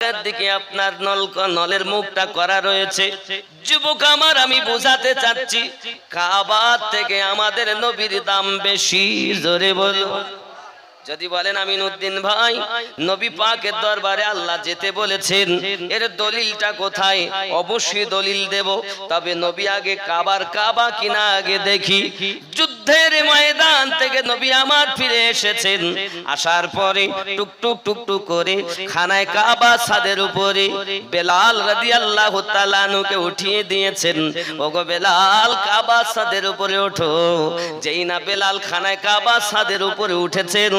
ফরাকের দিকে আপনার নলের মুখটা করা রয়েছে। যুবক আমার, আমি বোঝাতে চাচ্ছি কাবার থেকে আমাদের নবীর দাম বেশি। জোরে বলো। যদি বলেন আমিনউদ্দিন ভাই, নবী পাকের দরবারে আল্লাহ যেতে বলেছেন, এর দলিলটা কোথায়? অবশ্যই দলিল দেব, তবে নবী আগে কাবা কিনা আগে দেখি। যুদ্ধের ময়দান থেকে নবী আমার ফিরে এসেছেন, আসার পরে টুকটুক টুকটুক করে খানায় কাবা ছাদের উপরে বেলাল রাদিয়াল্লাহু তাআলা আনহুকে উঠিয়ে দিয়েছেন। ওগো বেলাল, কাবা ছাদের উপরে ওঠো। যেই না বেলাল খানায় কাবা ছাদের উপরে উঠেছেন,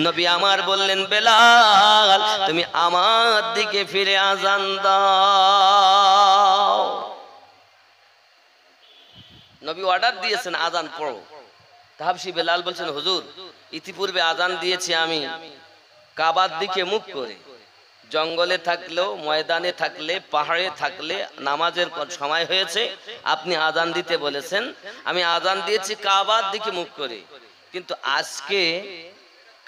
নবী আমার বললেন, বেলাল তুমি আমার দিকে ফিরে আজান দাও। নবী অর্ডার দিয়েছেন আজান পড়ো। তাহাবশী বেলাল বলছেন, হুজুর ইতিপূর্বে আজান দিয়েছি আমি কাবার দিকে মুখ করে। জঙ্গলে থাকলেও, ময়দানে থাকলে, পাহাড়ে থাকলে নামাজের সময় হয়েছে, আপনি আজান দিতে বলেছেন, আমি আজান দিয়েছি কাবার দিকে মুখ করে। কিন্তু আজকে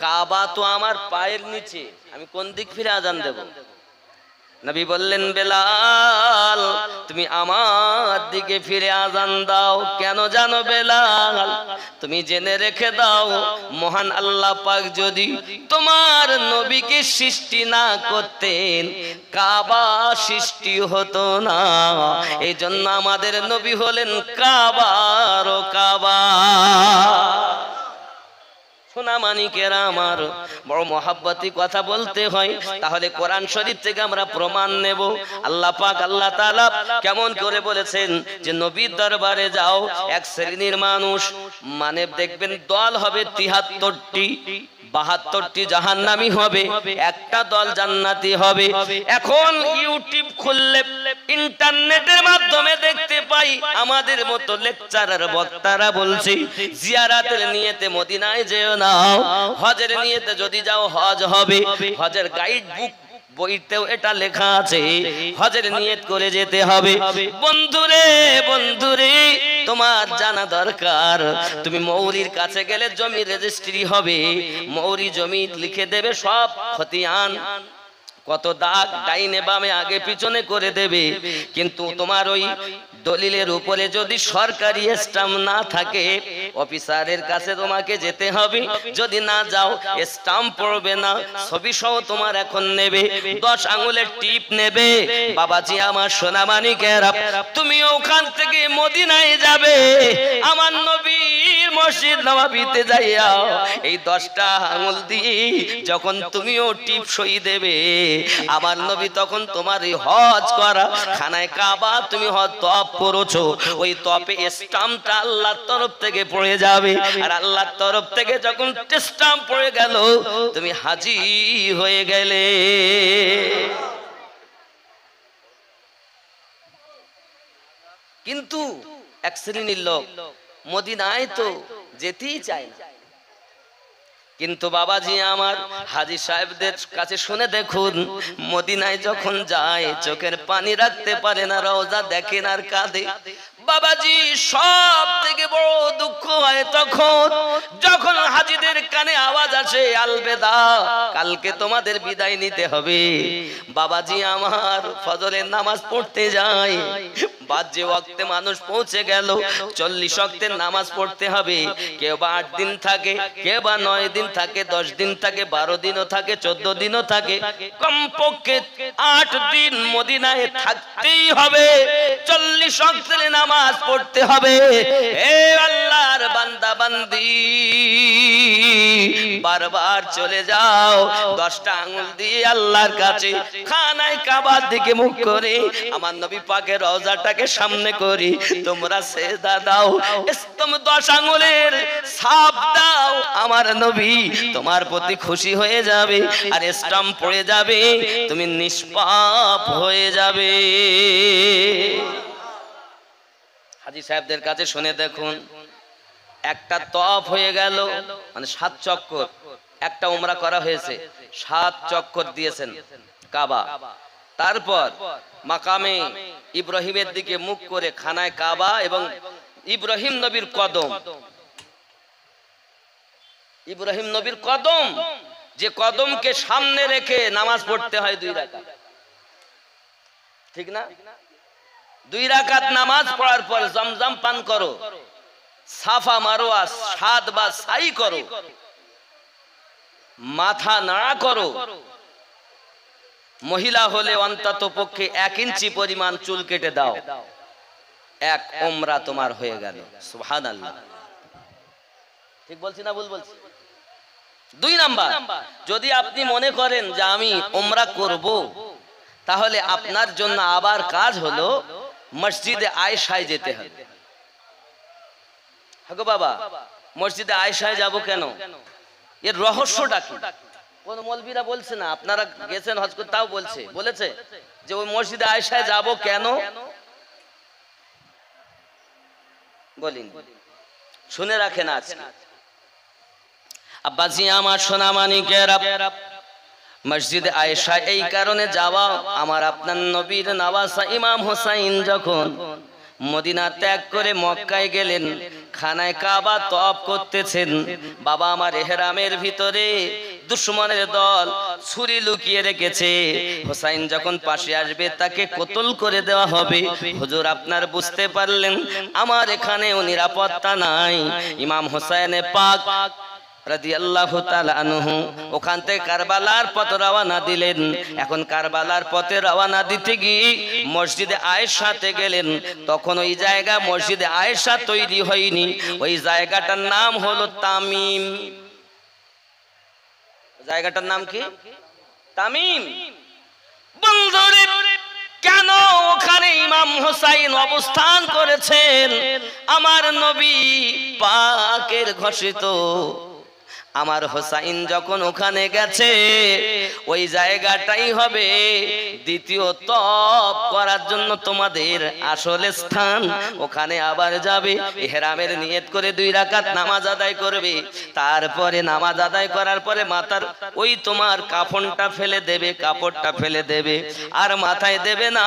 কাবা তো আমার পায়ের নিচে, আমি কোন দিক ফিরে আজান দেব? নবী বললেন, বেলাল তুমি আমার দিকে ফিরে আজান দাও। কেন জানো বেলাল? তুমি জেনে রেখে দাও, মহান আল্লাহ পাক যদি তোমার নবীকে সৃষ্টি না করতেন, কাবা সৃষ্টি হতো না। এই জন্য আমাদের নবী হলেন কাবার ও কাবা। সোনামানিকেরা আমার, বড় মহাব্বতি কথা বলতে হয়। তাহলে কোরআন শরীফ থেকে আমরা প্রমাণ নেব। আল্লাহ পাক আল্লাহ তাআলা কেমন করে বলেছেন যে নবীর দরবারে যাও, এক শ্রেণীর মানুষ, মানে দেখবেন দল হবে 73টি, 72টি জাহান্নামী হবে, একটা দল জান্নাতি হবে। এখন ইউটিউব খুললে ইন্টারনেটের মাধ্যমে দেখতে পাই আমাদের মতো লেকচারার বক্তারা বলছে, জিয়ারাতের নিয়তে মদিনায় যেও না, হজের নিয়তে যদি যাও হজ হবে। হজের গাইড বুক বইতেও এটা লেখা আছে, হজের নিয়ত করে যেতে হবে। বন্ধুরে বন্ধুরে, তোমার জানা দরকার, তুমি মৌরির কাছে গেলে জমি রেজিস্ট্রি হবে, মৌরি জমি লিখে দেবে সব খতিয়ান, কত দাগ ডাইনে বামে আগে পিছনে করে দেবে। কিন্তু তোমার ওই দলিলের উপরে যদি সরকারি স্ট্যাম্প না থাকে, অফিসারের কাছে তোমাকে যেতে হবে। যদি না যাও, স্ট্যাম্প পড়বে না, ছবি সহ তোমার এখন নেবে, 10 আঙ্গুলের টিপ নেবে। বাবাজি আমার, সোনামানিকেরা, তুমি ওখান থেকে মদিনায় যাবে, আমার নবীর মসজিদ নববীতে যাইয়া এই 10টা আঙ্গুল দিয়ে যখন তুমিও টিপ সই দেবে, আমার নবী তখন তোমার এই হজ করা খানায় কাবা তুমি হজ তপ করেছো, ওই তপে স্ট্যাম্পটা আল্লাহর তরফ থেকে পড়ে যাবে। আর আল্লাহর তরফ থেকে যখন স্ট্যাম্প পড়ে গেল, তুমি হাজী হয়ে গেলে। কিন্তু এক শ্রেণীর লোক মদিনায় তো যেতেই চায় না। কিন্তু বাবাজি আমার, হাজী সাহেবদের কাছে শুনে দেখুন, মদিনায় যখন যায় চোখের পানি রাখতে পারে না, রওজা দেখেন আর কাঁদে। বাবাজি সব থেকে বড় দুঃখ হয় তখন যখন হাজীদের কানে আওয়াজ আসে, আলবেদা, কালকে তোমাদের বিদায় নিতে হবে। বাবাজি আমার, ফজরের নামাজ পড়তে যায়, বাজে ওয়াক্তে মানুষ পৌঁছে গেল, 40 ওয়াক্তের নামাজ পড়তে হবে। কেউ বা 8 দিন থাকে, কেউ বা 9 দিন থাকে, 10 দিন থাকে, 12 দিনও থাকে, 14 দিনও থাকে, কমপক্ষে 8 দিন মদিনায় থাকতেই হবে, 40 ওয়াক্তের নামাজ পড়তে হবে। হে আল্লাহর বান্দা বান্দি, বারবার চলে যাও, 10টা আঙ্গুল দিয়ে আল্লাহর কাছে খানায় কাবার দিকে মুখ করে আমার নবী পাকের রওজাটাকে সামনে করি তোমরা সেজদা দাও, তুমি 10 আঙ্গুলের ছাপ দাও, আমার নবী তোমার প্রতি খুশি হয়ে যাবে, আর স্ট্যাম্প পড়ে যাবে, তুমি নিষ্পাপ হয়ে যাবে। হাজী সাহেবদের কাছে শুনে দেখুন, একটা তওয়াফ হয়ে গেল, মানে 7 চক্কর, একটা উমরা করা হয়েছে, 7 চক্কর দিয়েছেন কাবা। তারপর মাকামে ইব্রাহিমের দিকে মুখ করে খানায় কাবা এবং ইব্রাহিম নবীর কদম, ইব্রাহিম নবীর কদম, যে কদমকে সামনে রেখে নামাজ পড়তে হয় 2 রাকাত, ঠিক না? 2 রাকাত নামাজ পড়ার পর জমজম পান করো, সাফা মারোয়া 7 বার সাই করো, মাথা নাড়া করো। মহিলা হলে অন্তত পক্ষে 1 ইঞ্চি পরিমাণ চুল কেটে দাও, 1 উমরা তোমার হয়ে গেল। সুবহানাল্লাহ। ঠিক বলছি না ভুল বলছি? 2 নাম্বার, যদি আপনি মনে করেন যে আমি উমরা করব, তাহলে আপনার জন্য আবার কাজ হলো মসজিদে আয়েশায় যেতে হবে। হাগো বাবা, মসজিদে আয়েশায় যাব কেন? এর রহস্যটা কি? কোন মৌলবীরা বলছে না, আপনারা গেছেন হজ করতে, তাও বলেছে যে ওই মসজিদে আয়েশায় যাব কেন? বলিন, শুনে রাখেন। আজকে আব্বাজি আমার সোনা মানিকেরা, মসজিদে আয়েশা এই কারণে যাওয়া, আমার আপনার নবীর নওয়াসা ইমাম হোসাইন যখন মদিনা ত্যাগ করে মক্কায় গেলেন, খানায় কাবা তওয়াফ করতেছেন, বাবা আমার ইহরামের ভিতরে দুশমনের দল ছুরি লুকিয়ে রেখেছে। হোসাইন যখন পাশে আসবে তাকে কতল করে দেওয়া হবে। হুজুর আপনার বুঝতে পারলেন আমার এখানেও নিরাপত্তা নাই। ইমাম হোসাইনে পাক রাদিয়াল্লাহু তাআলা আনহু ওখান থেকে কারবালার পথে রওনা দিলেন। এখন কারবালার পথে রওনা দিতে গিয়ে মসজিদে আয়েশাতে গেলেন। তখন ওই জায়গা মসজিদে আয়েশা তৈরি হয়নি, ওই জায়গাটার নাম হলো তামিম। জায়গাটার নাম কি? তামিম। বন্ধুরে, কেন ওখানে ইমাম হোসাইন অবস্থান করেছেন? আমার নবী পাকের ঘোষিত আমার হোসাইন যখন ওখানে গেছে, ওই জায়গাটাই হবে দ্বিতীয় তওয়াফ করার জন্য তোমাদের আসল স্থান। ওখানে আবার যাবে, ইহরামের নিয়ত করে 2 রাকাত নামাজ আদায় করবে। তারপরে নামাজ আদায় করার পরে মাথার ওই তোমার কাফনটা ফেলে দেবে, কাপড়টা ফেলে দেবে, আর মাথায় দেবে না।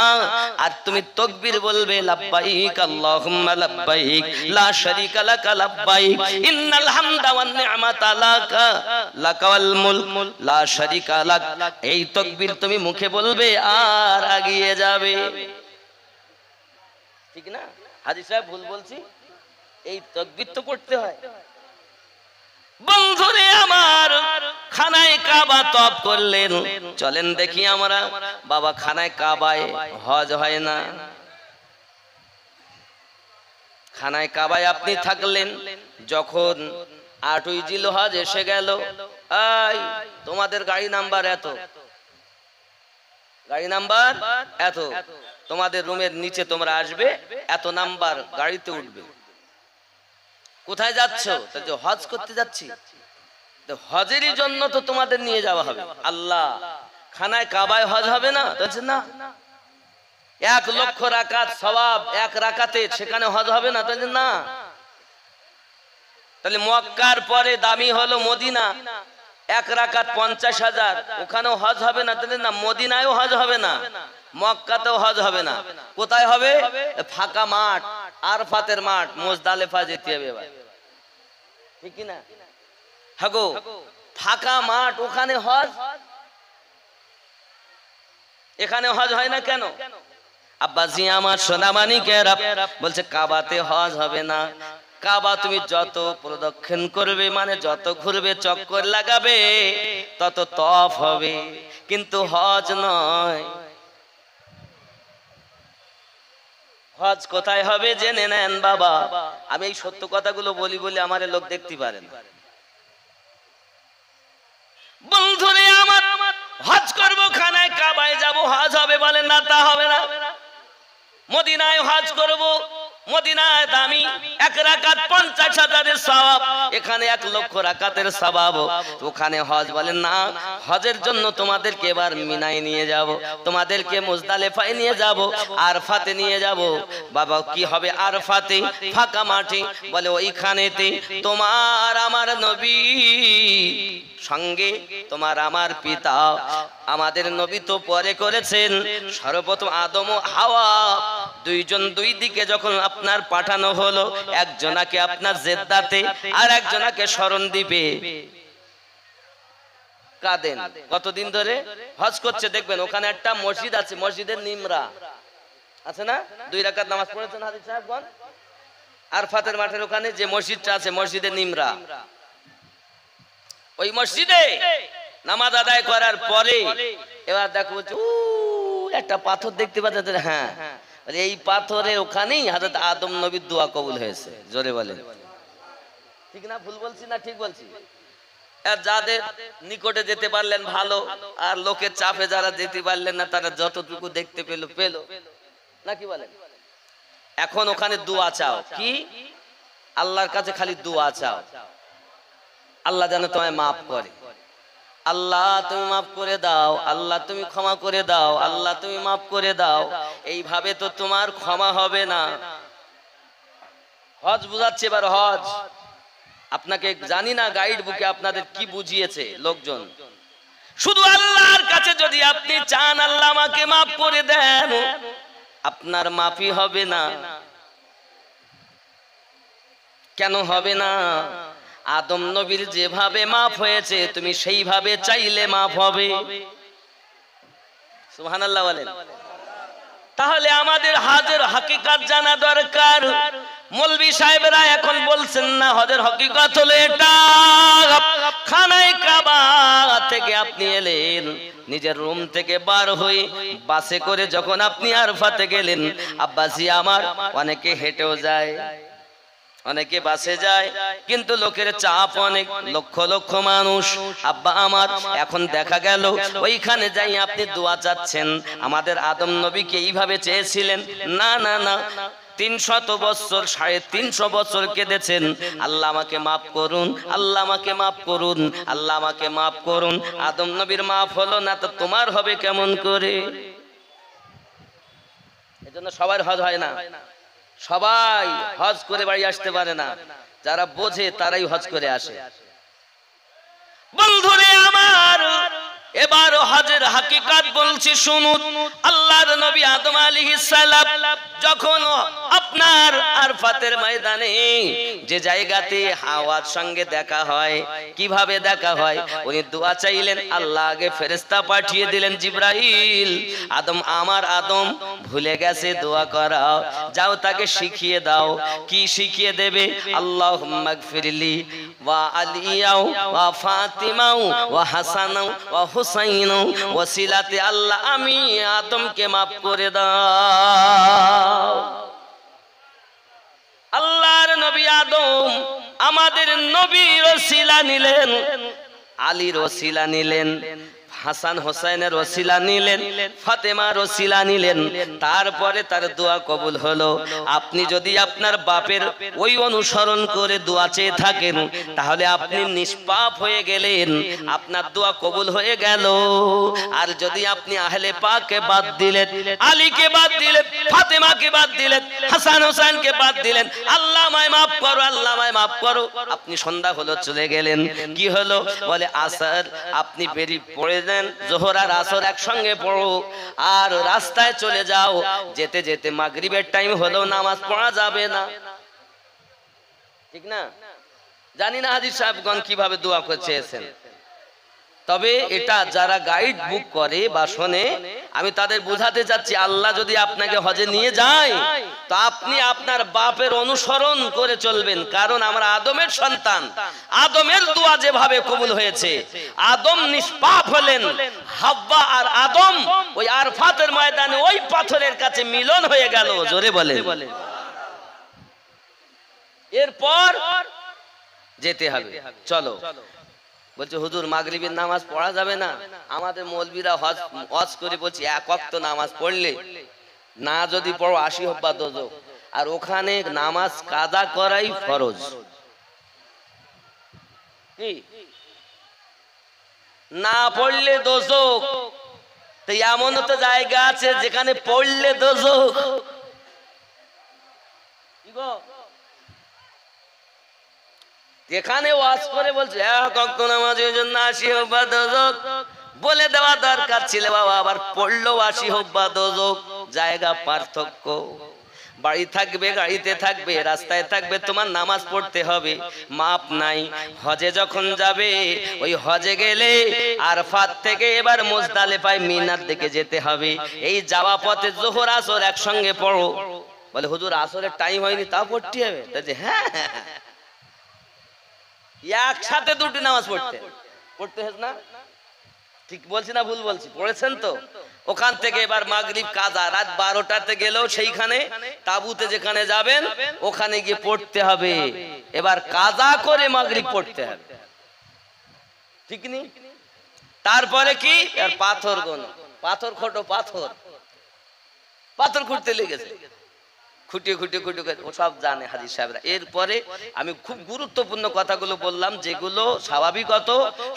আর তুমি তাকবীর বলবে, লাব্বাইক আল্লাহুম্মা লাব্বাইক লা শারীকা লাকা লাব্বাইক ইন্নাল হামদা ওয়ান নি'মাতা লাকাল মুলক লা শারীকা লাক। এই তাকবীর তুমি মুখে বলবে আর এগিয়ে যাবে। ঠিক না হাজী সাহেব? ভুল বলছি? এই তাকবীর তো করতে হয়। বন্ধুরে আমার, খানায় কাবা তওয়াফ করলেন। চলেন দেখি আমরা, বাবা খানায় কাবায় হজ হয় না। খানায় কাবায় আপনি থাকলেন, যখন 8ই জিলহজ এসে গেল, এই তোমাদের গাড়ি নাম্বার এত, গাড়ি নাম্বার এত, তোমাদের রুমের নিচে তোমরা আসবে, এত নাম্বার গাড়িতে উঠবে। কোথায় যাচ্ছ? যে হজ করতে যাচ্ছি। হজেরই জন্য তো তোমাদের নিয়ে যাওয়া হবে। আল্লাহ, খানায় কাবায় হজ হবে না? বলছে না। 1 লক্ষ রাকাত সওয়াব 1 রাকাতে, সেখানে হজ হবে না? বলছে না। তাহলে মক্কার পরে দামি হলো মদিনা, 1 রাকাত 50,000, ওখানেও হজ হবে না? তাহলে না, মদিনায়ও হজ হবে না, মক্কাতেও হজ হবে না। কোথায় হবে? ফাঁকা মাঠ, আরফাতের মাঠ, মুজদালিফা যেতে হবে এবার। ঠিক কি না? হাগো, ফাঁকা মাঠ, ওখানে হজ, এখানে হজ হয় না কেন? আব্বাজি আমার সোনামানিকেরা বলছে কাবাতে হজ হবে না। কাবা তুমি যত প্রদক্ষিণ করবে, মানে যত ঘুরবে, চক্কর লাগাবে, তত তওয়াফ হবে, কিন্তু হজ নয়। হজ কোথায় হবে জেনে নেন বাবা। আমি এই সত্য কথাগুলো বলি বলে আমার লোক দেখতে পারেন। বন্ধুরে আমার, হজ করব, খানায় কাবায় যাব, হজ হবে? বলেন না, তা হবে না। মদিনায় হজ করব, মদিনায় দামি 1 রাকাত 50,000-এর সওয়াব, এখানে 1 লক্ষ রাকাতের সওয়াব, ওখানে হজ? বলেন না। হজের জন্য তোমাদেরকে এবার মিনায় নিয়ে যাব, তোমাদেরকে মুজদালিফায় নিয়ে যাব, আরফাতে নিয়ে যাব। বাবা কি হবে আরফাতে? ফাঁকা মাঠে। বলে ওইখানেতে তোমার আমার নবী সঙ্গে, তোমার আমার পিতা, আমাদের নবী তো পরে করেছেন। সর্বপ্রথম আদম ও হাওয়া 2 জন 2 দিকে যখন আপনার পাঠানো হলো, একজনাকে আপনার জেদ্দাতে আর একজনাকে শরণ দ্বীপে। কাঁদেন কতদিন ধরে হজ করছে, দেখবেন ওখানে একটা মসজিদ আছে, মসজিদের নিমরা আছে না? 2 রাকাত নামাজ পড়েছেন হাজী সাহেবগণ? আরফাতের মাঠের ওখানে যে মসজিদটা আছে, মসজিদে নিমরা, ওই মসজিদে নামাজ আদায় করার পরে এবার দেখো একটা পাথর দেখতে পাচ্ছেন? হ্যাঁ, এই পাথরের ওখানেই হযরত আদম নবীর দোয়া কবুল হয়েছে। জোরে বলেন ঠিক না? ভুল বলছি না ঠিক বলছি? যাদের নিকটে যেতে পারলেন ভালো, আর লোকের চাপে যারা যেতে পারলেন না তারা যতটুকু দেখতে পেল পেল, নাকি বলেন? এখন ওখানে দোয়া চাও, কি আল্লাহর কাছে খালি দোয়া চাও, আল্লাহ যেন তোমায় মাফ করে। আল্লাহ তুমি মাফ করে দাও, আল্লাহ তুমি ক্ষমা করে দাও, আল্লাহ তুমি মাফ করে দাও। এইভাবে তো তোমার ক্ষমা হবে না। হজ বুঝাচ্ছে এবার হজ আপনাকে, জানি না গাইড বুকে আপনাদের কি বুঝিয়েছে লোকজন। শুধু আল্লাহর কাছে যদি আপনি চান আল্লাহ আমাকে মাফ করে দেন, আপনার মাফই হবে না। কেন হবে না? আদম নবীর যেভাবে মাফ হয়েছে তুমি সেইভাবে চাইলে মাফ হবে। সুবহানাল্লাহ বলেন। তাহলে আমাদের হজের হাকিকত জানা দরকার। মৌলভী সাহেবরা এখন বলছেন না হজের হাকিকত হলো এটা। খানায় কাবা থেকে আপনি এলেন, নিজের রুম থেকে বার হয়ে বাসে করে যখন আপনি আরফাতে গেলেন, আব্বাজি আমার অনেকে হেঁটেও যায়, অনেকে বাসে যায়, কিন্তু লোকের চাপ অনেক, লক্ষ লক্ষ মানুষ। আব্বা আমার এখন দেখা গেল ওইখানে যাই আপনি দোয়া চাচ্ছেন। আমাদের আদম নবীকে এইভাবে চেয়েছিলেন? না না না, 300 বছর 350 বছর কেঁদেছেন, আল্লাহ আমাকে মাফ করুন, আল্লাহ আমাকে মাফ করুন, আল্লাহ আমাকে মাফ করুন। আদম নবীর মাফ হলো না তো তোমার হবে কেমন করে? এজন্য সবার হজ হয় না, সবাই হজ করে বাড়ি আসতে পারে না, যারা বোঝে তারাই হজ করে আসে। বন্ধুরে আমার, এবার হজের হাকিকত বলছি শুনুন। আল্লাহর নবী আদম আলাইহিস সালাম যখন আপনার আরফাতের ময়দানে যে জায়গাতে হাওয়ার সঙ্গে দেখা হয়, কিভাবে দেখা হয়? উনি দোয়া চাইলেন, আল্লাহ আগে ফেরেশতা পাঠিয়ে দিলেন জিবরাইল, আদম আমার আদম ভুলে গেছে দোয়া করা, যাও তাকে শিখিয়ে দাও। কি শিখিয়ে দেবে? আল্লাহুম্মা গফিরলি ওয়া আলিয়াও ওয়া ফাতিমাও ওয়া হাসানাও ওয়া হুসাইন ওয়াসিলাতে আল্লাহ আমি আদমকে মাফ করে দাও। আল্লাহর নবী আদম আমাদের নবীর ওসিলা নিলেন, আলীর ওসিলা নিলেন, হাসান হোসেনের ওসিলা নিলেন, ফাতেমার ওসিলা নিলেন, তারপরে তার দোয়া কবুল হলো। আপনি যদি আপনার বাপের ওই অনুসরণ করে দোয়া চেয়ে থাকেন, তাহলে আপনি নিষ্পাপ হয়ে গেলেন, আপনার দোয়া কবুল হয়ে গেল। আর যদি আপনি আহলে পাককে বাদ দিলেন, আলীকে বাদ দিলেন, ফাতেমাকে বাদ দিলেন, হাসান হোসেনকে বাদ দিলেন, আল্লাহ আমায় মাফ করো, আল্লাহ আমায় মাফ করো, আপনি সন্ধ্যা হলো চলে গেলেন। কি হলো? বলে আসর আপনি বেরিয়ে পড়ে জোহর আর আসর একসঙ্গে পড়ো, আর রাস্তায় চলে যাও, যেতে যেতে মাগরিবের টাইম হলো, নামাজ পড়া যাবে না, ঠিক না? জানি না হাজী সাহেবগণ কিভাবে দোয়া করছেন, তবে এটা যারা গাইড বুক করে বা শোনে, আমি তাদের বুঝাতে চাচ্ছি, আল্লাহ যদি আপনাকে হজে নিয়ে যায় তো আপনি আপনার বাপের অনুসরণ করে চলবেন। কারণ আমরা আদমের সন্তান, আদমের দোয়া যেভাবে কবুল হয়েছে, আদম নিষ্পাপ হলেন, হাব্বা আর আদম ওই আরফাতের ময়দানে ওই পাথরের কাছে মিলন হয়ে গেল। জোরে বলে। এরপর যেতে হবে, চলো। বলছে হুজুর মাগরিবের নামাজ পড়া যাবে না? আমাদের মৌলবীরা হজ করে বলছে এক ওয়াক্ত নামাজ পড়লে না যদি পড়ো 80 হব্বা দোজখ, আর ওখানে নামাজ কাজা করাই ফরজ। কি না পড়লে দোজখ? তো এমন তো জায়গা আছে যেখানে পড়লে দোজখ। কি গো, এখানে ওয়াজ করে বলছে এক ওয়াক্ত নামাজের জন্য 80 হব্বা দোজখ, বলে দেওয়া দরকার ছিল বাবা, আবার পড়লো 80 হব্বা দোজখ, জায়গা পার্থক্য। বাড়ি থাকবে, গাড়িতে থাকবে, রাস্তায় থাকবে, তোমার নামাজ পড়তে হবে, মাপ নাই। হজে যখন যাবে, ওই হজে গেলে আরফাত থেকে এবার মুজদালিফায় মিনার দিকে যেতে হবে। এই যাওয়া পথে যোহর আসর একসঙ্গে পড়ো। বলে হুজুর আসরের টাইম হয়নি, তাও পড়তে হবে? হ্যাঁ, একসাথে দুটি নামাজ পড়তে হবে না? ঠিক বলছি না ভুল বলছি? পড়েছেন তো? ওখান থেকে এবার মাগরিব কাজা, রাত 12টাতে গেলেও সেইখানে তাবুতে যেখানে যাবেন ওখানে গিয়ে পড়তে হবে। এবার কাজা করে মাগরিব পড়তে হবে, ঠিক নি? তারপরে কি? আর পাথর গোনো, পাথর খোটো, পাথর খুঁড়তে লেগেছে, খুঁটিয়ে ও সব জানে হাজী সাহেবরা। এরপরে আমি খুব গুরুত্বপূর্ণ কথাগুলো বললাম, যেগুলো স্বাভাবিকত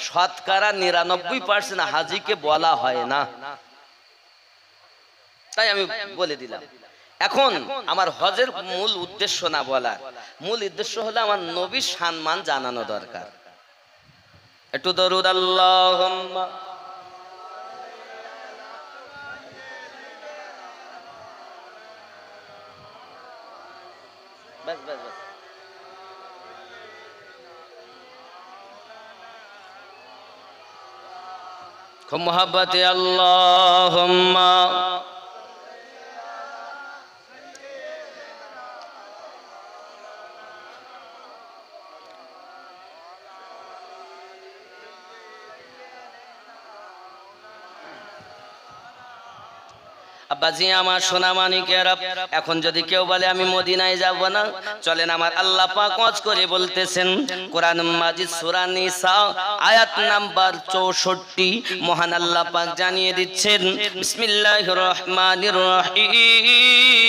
শতকরা 99% হাজীকে বলা হয় না, তাই আমি বলে দিলাম। এখন আমার হজের মূল উদ্দেশ্য না বলার, মূল উদ্দেশ্য হলো আমার নবীর সম্মান জানানো দরকার। একটু দরুদ আল্লাহুম্মা। बस बस बस खूब मोहब्बत अल्लाहुम्मा আব্বাজি আমার সোনা মানিকেরা, এখন যদি কেউ বলে আমি মদিনায় যাব না, চলেন আমার আল্লাহ পাক ওয়াজ করে বলতেছেন কোরআন মাজিদ সূরা নিসা আয়াত নাম্বার 64, মহান আল্লাহ পাক জানিয়ে দিচ্ছেন বিসমিল্লাহির রহমানির রহিম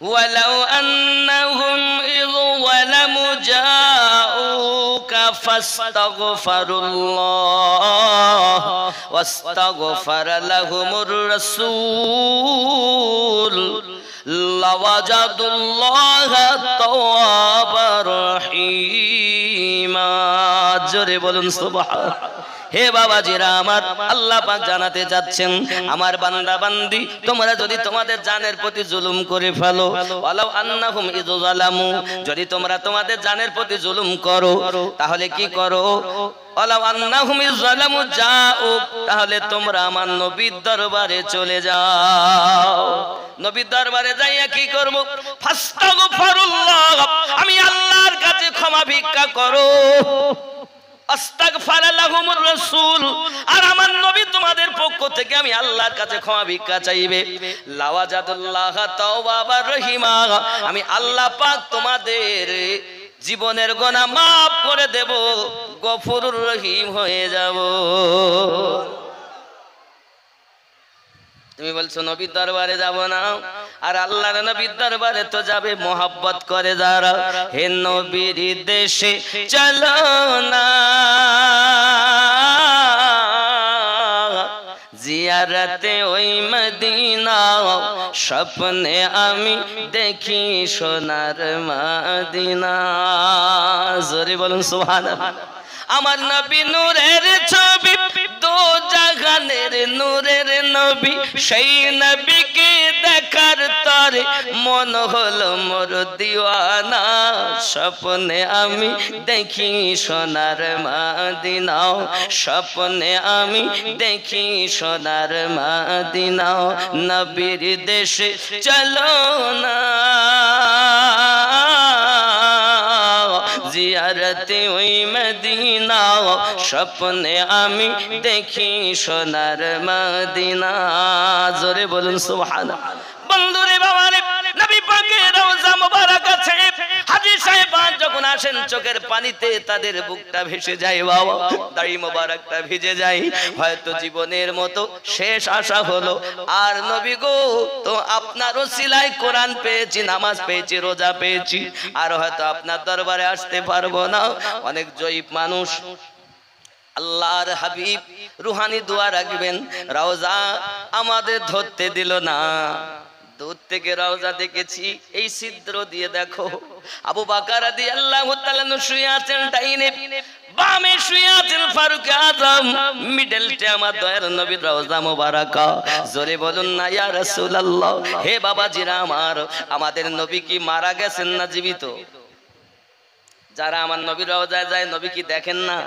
ওয়ালাউ আন্নাহুম ইয ওয়ালামু জাউকা ফাস্তাগফিরুল্লাহ ওয়াস্তাগফার লাহুমুর রাসূল লাওয়াজাদুল্লাহা তাওয়াবার রহিমা। জোরে বলুন সুবহানাল্লাহ। হে বাবাজিরা আমার, আল্লাহ পাক জানাতে যাচ্ছেন আমার বান্দা বান্দি, তোমরা যদি তোমাদের জানের প্রতি জুলুম করে ফেলো, ওয়ালাউ আন্নাহুম ইয যালামু, যদি তোমরা তোমাদের জানের প্রতি জুলুম করো, তাহলে কি করো? ওয়ালাউ আন্নাহুম ইয যালামু জাউক, তাহলে তোমরা আমার নবীর দরবারে চলে যাও। নবীর দরবারে যাইয়া কি করব? ফাস্তাগফিরুল্লাহ, আমি আল্লাহর কাছে ক্ষমা ভিক্ষা করো। আস্তাগফার লাহুমুর রাসূল, আর আমার নবী তোমাদের পক্ষ থেকে আমি আল্লাহর কাছে ক্ষমা ভিক্ষা চাইবে। লাওয়াজাদুল্লাহ তাওয়াবার রহিমা, আমি আল্লাহ পাক তোমাদের জীবনের গুনাহ maaf করে দেব, গফুরুর রহিম হয়ে যাব। তুমি বলছো নবীর দরবারে যাব না, আর আল্লাহর নবীর দরবারে তো যাবে মোহাব্বত করে যারা। হে নবীর দেশে চলো না, জিয়ারতে ওই মদিনা, স্বপ্নে আমি দেখি সোনার মদিনা। জোরে বলুন সুবহানাল্লাহ। আমার নবী নূরের ছবি, দো জাহানের নূরের নবী, সেই নবীকে দেখার তরে মন হলো মোর দিওয়ানা, স্বপ্নে আমি দেখি সোনার মদিনা, স্বপ্নে আমি দেখি সোনার মদিনা। নবীর দেশে চলো না, জিয়ারতে ওই মদিনা, স্বপ্নে আমি দেখি সোনার মদিনা। জোরে বলুন সুবহানাল্লাহ। বন্ধুরে বাবারে, নবী পাকের রওজা মোবারক আছে, হাজী সাহেব যখন আসেন চোখের পানিতে তাদের বুকটা ভেসে যায় বাবা, দাড়ি মোবারকটা ভিজে যায়। হয়তো জীবনের মতো শেষ আশা হলো, আর নবী গো তো আপনার ওসিলায় কোরআন পেয়েছি, নামাজ পেয়েছি, রোজা পেয়েছি, আর হয়তো আপনার দরবারে আসতে পারবো না। অনেক জয়ীব মানুষ আল্লাহর হাবিব রুহানি দোয়া রাখবেন, রওজা আমাদের ধরতে দিল না। দূর থেকে রওজা দেখেছি, এই ছিদ্র দিয়ে দেখো আবু বকর রাদিয়াল্লাহু তাআলা শুয়ে আছেন ডাইনে, বামে শুয়ে আছেন ফারুক আজম, মিডলতে আমার দয়ার নবীর রওজা মুবারাকা। জোরে বলুন না ইয়া রাসূলুল্লাহ। হে বাবাজিরা আমার, আমাদের নবী কি মারা গেছেন না জীবিত? যারা আমার নবীর রওজায় যায় নবী কি দেখেন না?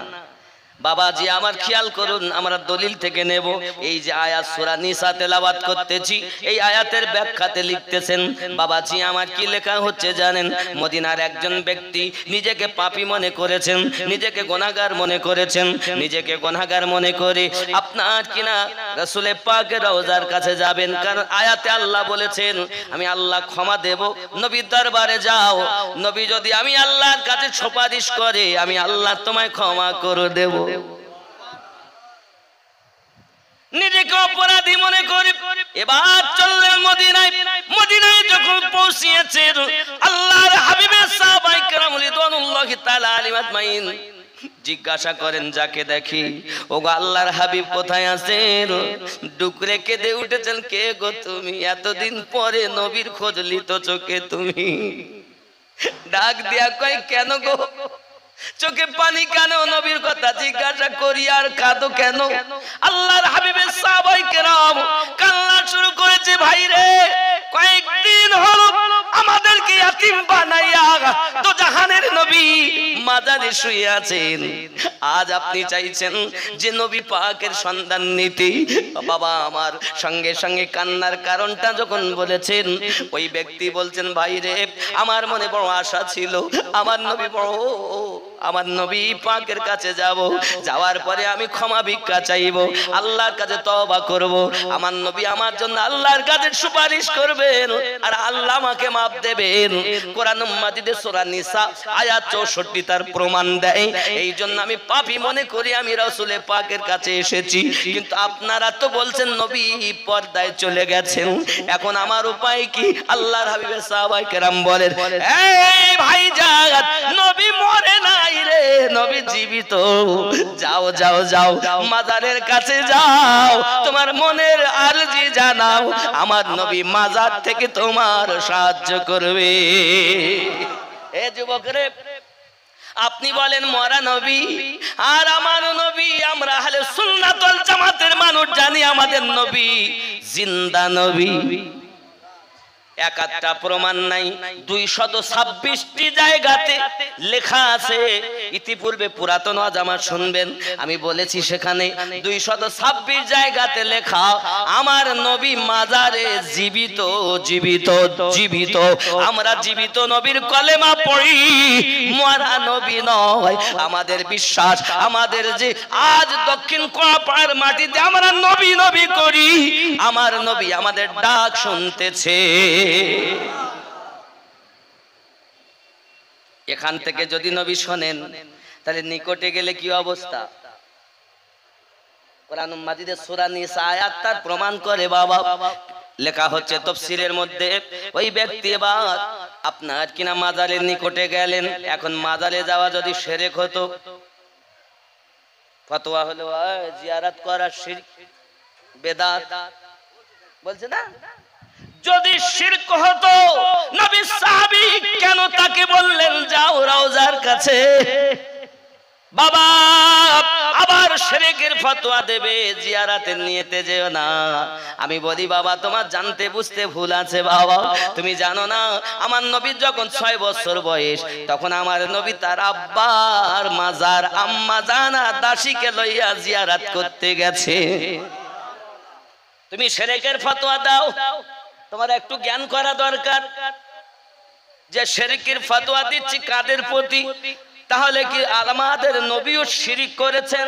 বাবাজি আমার খেয়াল করুন, আমরা দলিল থেকে নেব। এই যে আয়াত সূরা নিসা তেলাওয়াত করতেছি, এই আয়াতের ব্যাখ্যাতে লিখতেছেন বাবাজি আমার কি লেখা হচ্ছে জানেন? মদিনার একজন ব্যক্তি নিজেকে পাপী মনে করেছেন, নিজেকে গুনাহগার মনে করেছেন, নিজেকে গুনাহগার মনে করে আপনার কিনা রাসূলে পাকের রওজার কাছে যাবেন। কারণ আয়াতে আল্লাহ বলেছেন আমি আল্লাহ ক্ষমা দেব। নবীর দরবারে যাও, নবী যদি আমি আল্লাহর কাছে সুপারিশ করে আমি আল্লাহ তোমায় ক্ষমা করে দেব। নিজেকে অপরাধী মনে করে এবার চললেন মদিনায়। মদিনায় যখন পৌঁছিয়েছেন আল্লাহর হাবিবের সাহাবায়ে কেরাম রিদওয়ানুল্লাহি তাআলা আলাইহিম আজমাইন জিজ্ঞাসা করেন যাকে দেখি, ওগো আল্লাহর হাবিব কোথায় আছেন? ডুকরে কেঁদে উঠেছেন, কে গো তুমি? এতদিন পরে নবীর খোঁজ লিত চোখে তুমি। ডাক দিয়া কয় কেন গো? চোখে পানি কেন? নবীর কথা জিজ্ঞাসা করি আর কাঁদো কেন? আল্লাহর হাবিবের সাহাবায়ে কেরাম কান্না শুরু করেছে। ভাই রে, কয়েকদিন হলো আমাদেরকে ইয়াতীম বানাইয়া তো জাহানের নবী মাজারে শুয়ে আছেন। আজ আপনি চাইছেন যে নবী পাকের সন্ধান নিতে। বাবা আমার সঙ্গে সঙ্গে কান্নার কারণটা যখন বলেছেন, ওই ব্যক্তি বলছেন ভাই রে, আমার মনে বড় আশা ছিল আমার নবী পাকের কাছে যাব, যাওয়ার পরে আমি ক্ষমা ভিক্ষা চাইব, আল্লাহর কাছে তওবা করব। আমার নবী আমার জন্য আল্লাহর কাছে সুপারিশ করবেন আর আল্লাহ আমাকে মাফ দেবেন। কোরআন মাজিদে সূরা নিসা আয়াত 64 তার প্রমাণ দেয়। এই জন্য আমি পাপী মনে করি আমি রাসূলে পাকের কাছে এসেছি। কিন্তু আপনারা তো বলছেন নবী পর্দায় চলে গেছেন, এখন আমার উপায় কি? আল্লাহর হাবিবের সাহাবায়ে কেরাম বলেন, এই ভাইজান, নবী মরে নাই রে, নবী জীবিত। যাও যাও যাও, মাজারের কাছে যাও, তোমার মনের আরজি জানাও, আমার নবী মাজার থেকে তোমার সাহায্য করবে। এ যুবক রে, আপনি বলেন মরা নবী আর আমার নবী, আমরা আহলে সুন্নাত ওয়াল জামাতের মানুষ জানি আমাদের নবী জিন্দা নবী। একটা প্রমাণ নাই, 226টি জায়গাতে লেখা আছে। ইতিপূর্বে পুরাতন ওয়াজ আমার শুনবেন, আমি বলেছি সেখানে 226 জায়গাতে লেখা আমার নবী মাজারে জীবিত জীবিত জীবিত। আমরা জীবিত নবীর কলেমা পড়ি, মরা নবী নয় আমাদের বিশ্বাস। আমাদের যে আজ দক্ষিণ কোয়াপাড়ার মাটিতে আমরা নবী নবী করি, আমার নবী আমাদের ডাক শুনতেছে। এখান থেকে যদি নবী শোনেন তাহলে নিকটে গেলে কি অবস্থা? কোরআন মাজিদে সূরা নিসা আয়াত তার প্রমাণ করে। বাবা লেখা হচ্ছে তাফসীরের মধ্যে, ওই ব্যক্তি এবার আপনার কিনা মাজারের নিকটে গেলেন। এখন মাজারে যাওয়া যদি শিরক হতো, ফতোয়া হলো জিয়ারত করা শিরক বেদাত বলছে না। যদি শিরক হতো নবী সাহাবী কেন তাকে বললেন যাও রওজার কাছে? বাবা আবার শিরকের ফতোয়া দেবে, জিয়ারতের নিয়তে যেও না। আমি বলি বাবা তোমার জানতে বুঝতে ভুল আছে। বাবা তুমি জানো না আমার নবীর যখন 6 বছর বয়স, তখন আমার নবী তার আব্বার মাজার আম্মা জানা দাসীকে লইয়া জিয়ারত করতে গেছে। তুমি শিরকের ফতোয়া দাও, তোমার একটু জ্ঞান করা দরকার যে শিরকের ফতোয়া দিচ্ছি কাদের প্রতি? তাহলে কি আমাদের নবীও শিরক করেছেন?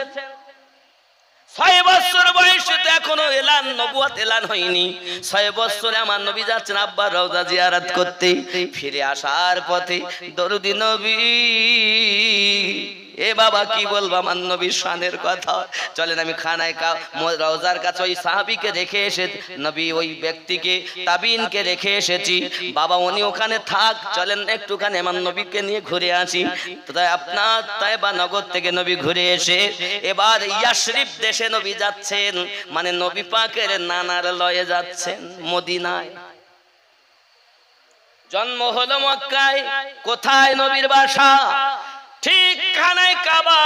6 বছর বয়সে তো এখনো এলান নবুয়ত এলান হয়নি। 6 বছরে আমার নবী যাচ্ছেন আব্বার রওজা জিয়ারত করতে। ফিরে আসার পথে দরুদি নবী, এ বাবা কি বলবো আমার নবীর শানের কথা। চলেন আমি খানায় রওজার কাছে ওই সাহাবীকে রেখে এসে নবী ওই ব্যক্তিকে তাবিনকে রেখে এসেছি। বাবা উনি ওখানে থাক, চলেন একটুখানি আমার নবীকে নিয়ে ঘুরে আসি। তাই আপনার তায়েবা নগর থেকে নবী ঘুরে এসে এবার ইয়াসরিব দেশে নবী যাচ্ছেন, মানে নবী পাকের নানার লয়ে যাচ্ছেন মদিনায়। জন্ম হলো মক্কায়, কোথায় নবীর বাসা? ঠিক খানায় কাবা,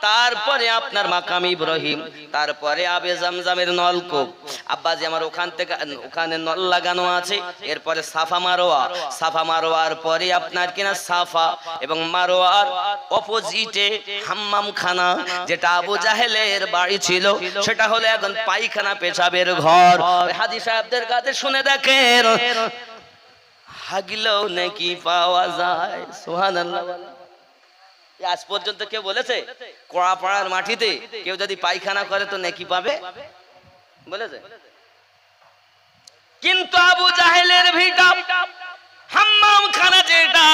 তারপরে আপনার মাকাম ইব্রাহিম, তারপরে আবে জামজামের নলকূপ। আব্বাজি আমার ওখানে নল লাগানো আছে। এরপরে সাফা মারোয়া, সাফা মারোয়ার পরে আপনার কিনা সাফা এবং মারোয়ার অপোজিটে হাম্মাম খানা, যেটা আবু জাহেলের বাড়ি ছিল, সেটা হলো এখন পায়খানা পেশাবের ঘর। হাজী সাহেবদের কাছে শুনে দেখেন, হাগিলেও নাকি পাওয়া যায়। সুবহানাল্লাহ। আজ পর্যন্ত কেউ বলেছে কোড়াপাড়ার মাটিতে কেউ যদি পায়খানা করে তো নেকি পাবে? বলেছে? কিন্তু আবু জাহেলের ভিটা হাম্মাম খানা, যেটা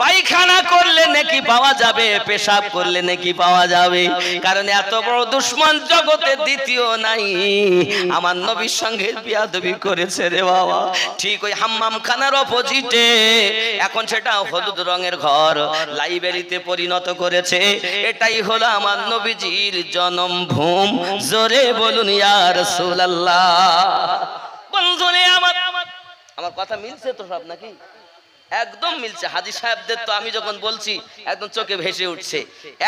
পায়খানা করলে নেকি পাওয়া যাবে, পেশাব করলে নেকি পাওয়া যাবে। কারণ এত বড় দুশমন জগতে দ্বিতীয় নাই। আমার নবীর সঙ্গে বিয়াদবি করেছে রে বাবা। ঠিক ওই হাম্মাম খানার অপোজিটে এখন সেটা হলুদ রঙের ঘর, লাইব্রেরিতে পরিণত করেছে। এটাই হলো আমার নবীজির জন্মভূম। জোরে বলুন ইয়া রাসূলুল্লাহ। বন্ধুরে আমার কথা মিলছে তো সব নাকি? একদম মিলছে। হাজী সাহেবদের তো আমি যখন বলছি একদম চোখে ভেসে উঠছে।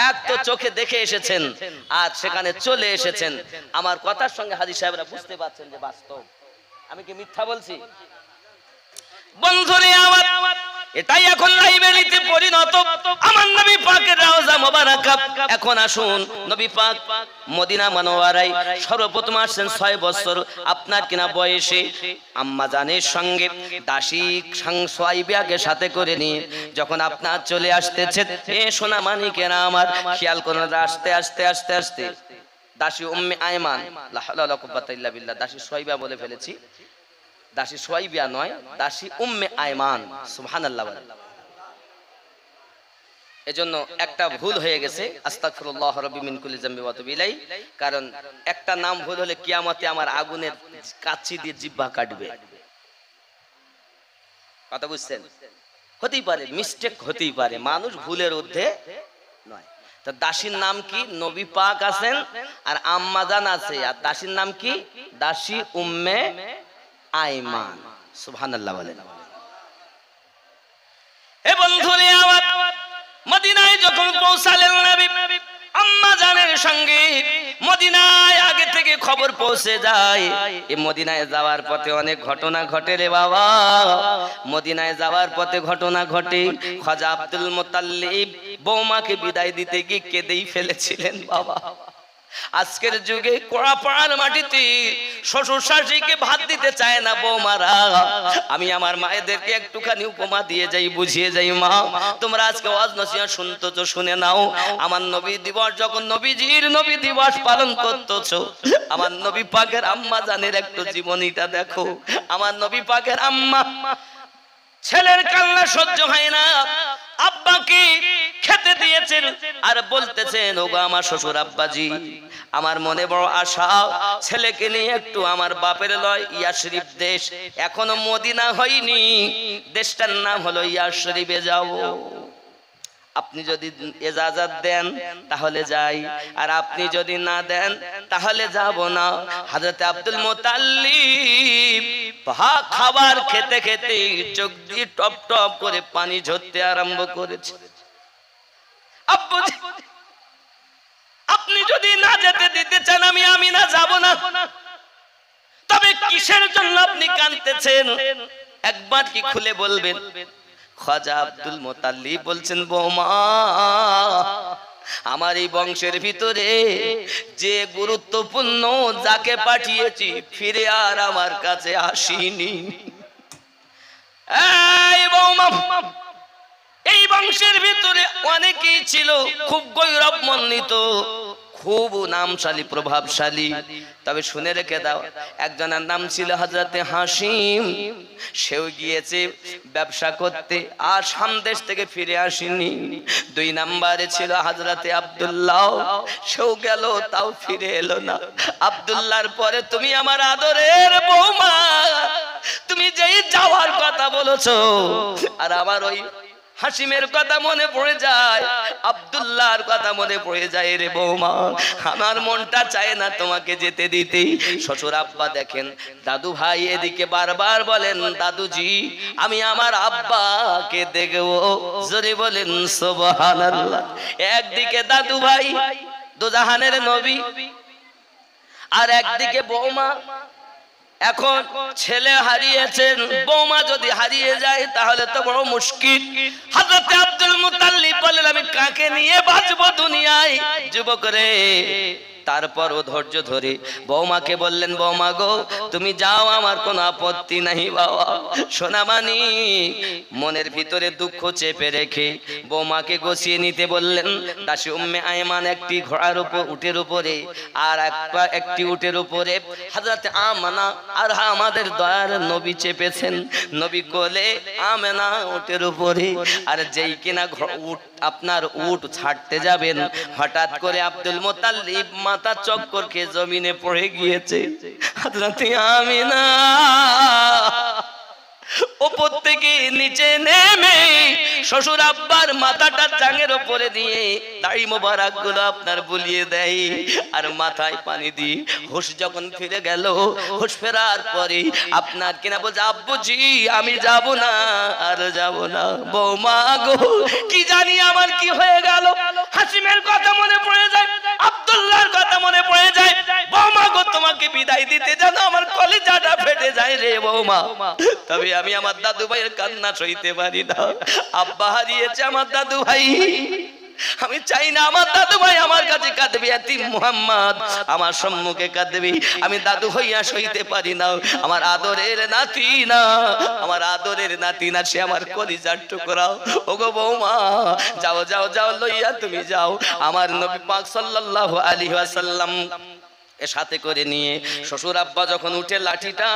এক তো চোখে দেখে এসেছেন, আর সেখানে চলে এসেছেন। আমার কথার সঙ্গে হাজী সাহেবরা বুঝতে পারছেন যে বাস্তব। আমি কি মিথ্যা বলছি? বন্ধুরে আমার, এটাই এখন লাইব্রেরিতে পরিণত আমার নবী পাকের রওজা মোবারকা। এখন আসুন, নবী পাক মদিনা মুনাওয়ারায় সর্বপ্রথম আসছেন 6 বছর আপনার কিনা বয়সে আম্মা জানের সঙ্গে দাসী সুয়াইবাকে সাথে করে নিয়ে যখন আপনার চলে আসতেছে। এ সোনা মানিকেরা আমার, খেয়াল করুন, আস্তে আস্তে আস্তে আস্তে দাসী উম্মে আয়মান, লা হাওলা ওয়ালা কুওয়াতা ইল্লা বিল্লাহ, দাসী সুয়াইবা বলে ফেলেছি, দাসী সুয়াইবা নয়, দাসী উম্মে আয়মান। সুবহানাল্লাহ। এজন্য একটা ভুল হয়ে গেছে, আস্তাগফিরুল্লাহ রাব্বি মিন কুল্লি যামবি ওয়া তুবু ইলাই। কারণ একটা নাম ভুল হলে কিয়ামতে আমার আগুনের কাচি দিয়ে জিহ্বা কাটবে। কথা বুঝছেন? হতেই পারে, মিস্টেক হতেই পারে, মানুষ ভুলের ঊর্ধ্বে নয়। তো দাসীর নাম কি? নবী পাক আছেন আর আম্মা জান আছে, আর দাসীর নাম কি? দাসী উম্মে আয়মান। সুবহানাল্লাহ বলেন। হে বন্ধুরে আমার, মদিনায় যখন পৌঁছালেন নবী, আম্মা জানের সঙ্গে মদিনায় আগে থেকে খবর পৌঁছে যায়। এই মদিনায় যাওয়ার পথে অনেক ঘটনা ঘটে রে বাবা। মদিনায় যাওয়ার পথে ঘটনা ঘটে। খাজা আব্দুল মুত্তালিব বৌমাকে বিদায় দিতে গিয়ে কেঁদেই ফেলেছিলেন বাবা। আজকের যুগে কোড়াপাড়ার মাটিতে শ্বশুর শাশুড়িকে ভাত দিতে চায় না বৌমারা। আমি আমার মায়েদেরকে একটুখানি উপমা দিয়ে যাই, বুঝিয়ে যাই, মা তোমরা আজকে ওয়াজ নসিহত শুনতেছো, শুনে নাও। আমার নবী দিবস যখন নবীজির নবী দিবস পালন করতেছো, আমার নবী পাকের আম্মা জানের একটু জীবনীটা দেখো। আমার নবী পাকের আম্মা ছেলের কান্না সহ্য হয় না, আব্বাকে খেতে দিয়েছেন আর বলতেছেন, ওগো আমার শ্বশুর আব্বাজি, আমার মনে বড় আশা ছেলেকে নিয়ে একটু আমার বাপের লয় ইয়াশরিফ দেশ, এখনো মদিনা হয়নি, দেশটার নাম হলো ইয়াশরিফে যাব। আপনি যদি ইজাজত দেন তাহলে যাই, আর আপনি যদি না দেন তাহলে যাব না। হযরত আব্দুল মুত্তালিব খাবার খেতে খেতে চোখ দিয়ে টপ টপ করে পানি ঝরতে আরম্ভ করেছে। আব্বুজি, আপনি যদি না যেতে দিতে চান আমি না যাব না, তবে কিসের জন্য আপনি কাঁদতেছেন একবার কি খুলে বলবেন? খাজা আব্দুল মুত্তালিব বলছেন, বৌমা, আমার এই বংশের ভিতরে যে গুরুত্বপূর্ণ যাকে পাঠিয়েছি ফিরে আর আমার কাছে আসেনি। এই বৌমা, এই বংশের ভিতরে অনেকেই ছিল খুব গৌরবমণ্ডিত, খুব নামশালী, প্রভাবশালী, তবে শুনে রেখে দাও, একজনের নাম ছিল হযরতে হাসিম। সেও গিয়েছে ব্যবসা করতে আর সামদেশ থেকে ফিরে আসেনি। 2 নম্বরে ছিল হযরতে আব্দুল্লাহ, সেও গেল তাও ফিরে এলো না। আব্দুল্লাহর পরে তুমি আমার আদরের বৌমা, তুমি যেই যাওয়ার কথা বলেছো, আর আমার ওই হাসিমের কথা মনে পড়ে যায়, আব্দুল্লাহর কথা মনে পড়ে যায় রে বৌমা, আমার মনটা চায় না তোমাকে যেতে দিতে। শ্বশুর আব্বা দেখেন, দাদু ভাই এদিকে বারবার বলেন, দাদুজি আমি আমার আব্বাকে দেখবো। জোরে বলেন সুবহানাল্লাহ। একদিকে দাদু ভাই দোজাহানের নবী, আর একদিকে বৌমা। এখন ছেলে হারিয়েছেন, বৌমা যদি হারিয়ে যায় তাহলে তো বড় মুশকিল। হযরত আব্দুল মুত্তালিব বলেন, আমি কাকে নিয়ে বাঁচবো দুনিয়ায়? যুবক রে, তারপরও ধৈর্য ধরে বৌমাকে বললেন, বৌমা গো তুমি যাও, আমার কোনো আপত্তি নাই বাবা। সোনামানি মনের ভিতরে দুঃখ চেপে রেখে বৌমাকে গুছিয়ে নিতে বললেন। দাসী উম্মে আয়মান একটি ঘোড়ার উপর, উটের উপরে, আর একটি উটের উপরে হযরত আমেনা আর আমাদের দয়ার নবী চেপেছেন। নবী কোলে, আমেনা উটের উপরে। আর যেই কিনা আপনার উট ছাড়তে যাবেন, হঠাৎ করে আব্দুল মুত্তালিব মাথা চক্কর খেয়ে জমিনে পড়ে গিয়েছে। হযরত আমিনা উপর থেকে নিচে নেমে শ্বশুর আব্বার মাথাটা চাঙের উপরে দিয়ে দাড়ি মোবারক গুলো আপনার বুলিয়ে দেয়, আর মাথায় পানি দিয়ে হুঁশ যখন ফিরে গেল, হুঁশ ফেরার পরে আপনার কিনা বলছে, আব্বুজি আমি যাব না, আর যাব না। বৌমা গো কি জানি আমার কি হয়ে গেল, হাসিমের কথা মনে পড়ে যায়, আব্দুল্লাহর কথা মনে পড়ে যায়। বৌমা গো তোমাকে বিদায় দিতে জানো আমার কলিজাটা ফেটে যায় রে বৌমা। তবে আমি আমার দাদু ভাইয়ের কান্না সইতে পারি না। আব্বা হারিয়েছে আমার দাদু ভাই, আমি চাই না আমার দাদু ভাই আমার কাছে কাঁদবে, এতিম মুহাম্মদ আমার সম্মুখে কাঁদবে, আমি দাদু হইয়া সইতে পারি না। আমার আদরের নাতি না, আমার আদরের নাতি না, সে আমার কলিজার টুকরা। ওগো বৌমা যাও যাও যাও, লইয়া তুমি যাও। আমার নবী পাক সাল্লাল্লাহু আলাইহি ওয়াসাল্লাম এর সাথে করে নিয়ে শ্বশুর আব্বা যখন উঠে লাঠিটা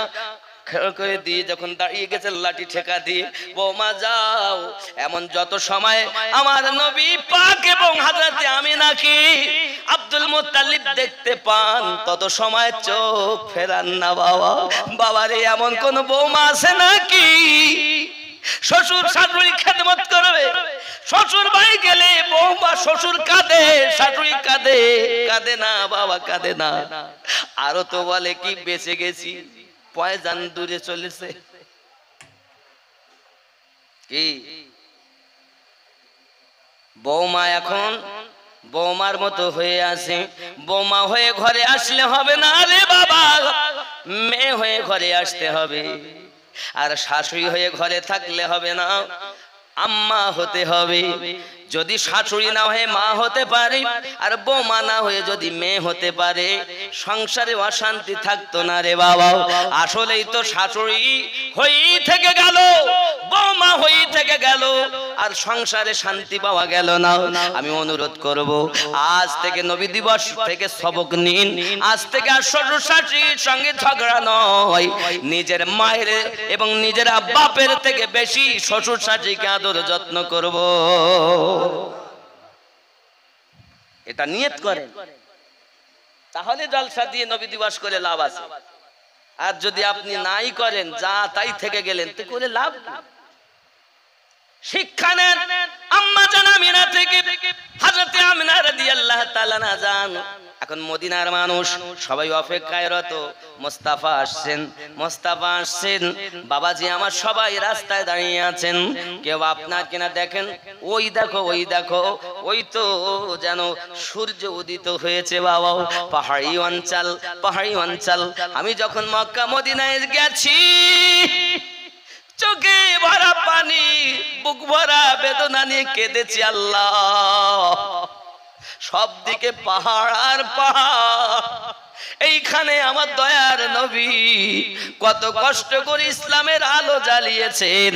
করে দিয়ে যখন দাঁড়িয়ে গেছে, লাঠি ঠেকা দিয়ে, বৌমা যাও। এমন যত সময় আমার নবী পাক এবং হযরতে আমিনাকে আব্দুল মুত্তালিব দেখতে পান, তত সময় চোখ ফেরান না বাবা। বাবারে এমন কোন বৌমা আছে নাকি শ্বশুর শাশুড়ি খেদমত করবে? শ্বশুর বাড়ি গেলে বৌমা, শ্বশুর কাঁদে, শাশুড়ি কাঁদে, কাঁদে না বাবা, কাঁদে না। আরো তো বলে কি বেঁচে গেছি, পয়জান দূরে চলেছে। কি বৌমা এখন বৌমার মতো হয়ে আছে। বৌমা হয়ে ঘরে আসলে হবে না রে বাবা, মেয়ে হয়ে ঘরে আসতে হবে। আর শাশুড়ি হয়ে ঘরে থাকলে হবে না, আম্মা হতে হবে। যদি শাশুড়ি না হয়ে মা হতে পারে, আর বৌমা না হয়ে যদি মেয়ে হতে পারে, সংসারে অশান্তি থাকতো না রে বাবা। আসলেই তো শাশুড়ি হয়েই থেকে গেল, বৌমা হয়েই থেকে গেল, আর সংসারে শান্তি পাওয়া গেল না। আমি অনুরোধ করব, আজ থেকে নবী দিবস থেকে সবক নিন। আজ থেকে আর শ্বশুর শাশুড়ির সঙ্গে ঝগড়া নয়, নিজের মায়ের এবং নিজের বাপের থেকে বেশি শ্বশুর শাশুড়িকে আদর যত্ন করব। এটা নিয়ত করেন, তাহলে জলসা দিয়ে নবী দিবস করে লাভ আছে। আর যদি আপনি নাই করেন, যা তাই থেকে গেলেন, তো করে লাভ কি? শিক্ষা নেন আম্মা জান আমিনা থেকে, হযরত আমিনা রাদিয়াল্লাহু তাআলা না জান। এখন মদিনার মানুষ সবাই অপেক্ষায় রত, মুস্তাফা আসছেন, মুস্তাফা আসছেন। বাবাজি আমার সবাই রাস্তায় দাঁড়িয়ে আছেন, কেউ আপনার কিনা দেখেন, ওই দেখো ওই দেখো, ওই তো যেন সূর্য উদিত হয়েছে বাবা। পাহাড়ি অঞ্চল, পাহাড়ি অঞ্চল। আমি যখন মক্কা মদিনায় গেছি, চোখে ভরা পানি, বুক ভরা বেদনা নিয়ে কেঁদেছি আল্লাহ। সব দিকে পাহাড় আর পাহাড়, এইখানে আমার দয়ার নবী কত কষ্ট করে ইসলামের আলো জ্বালিয়েছেন,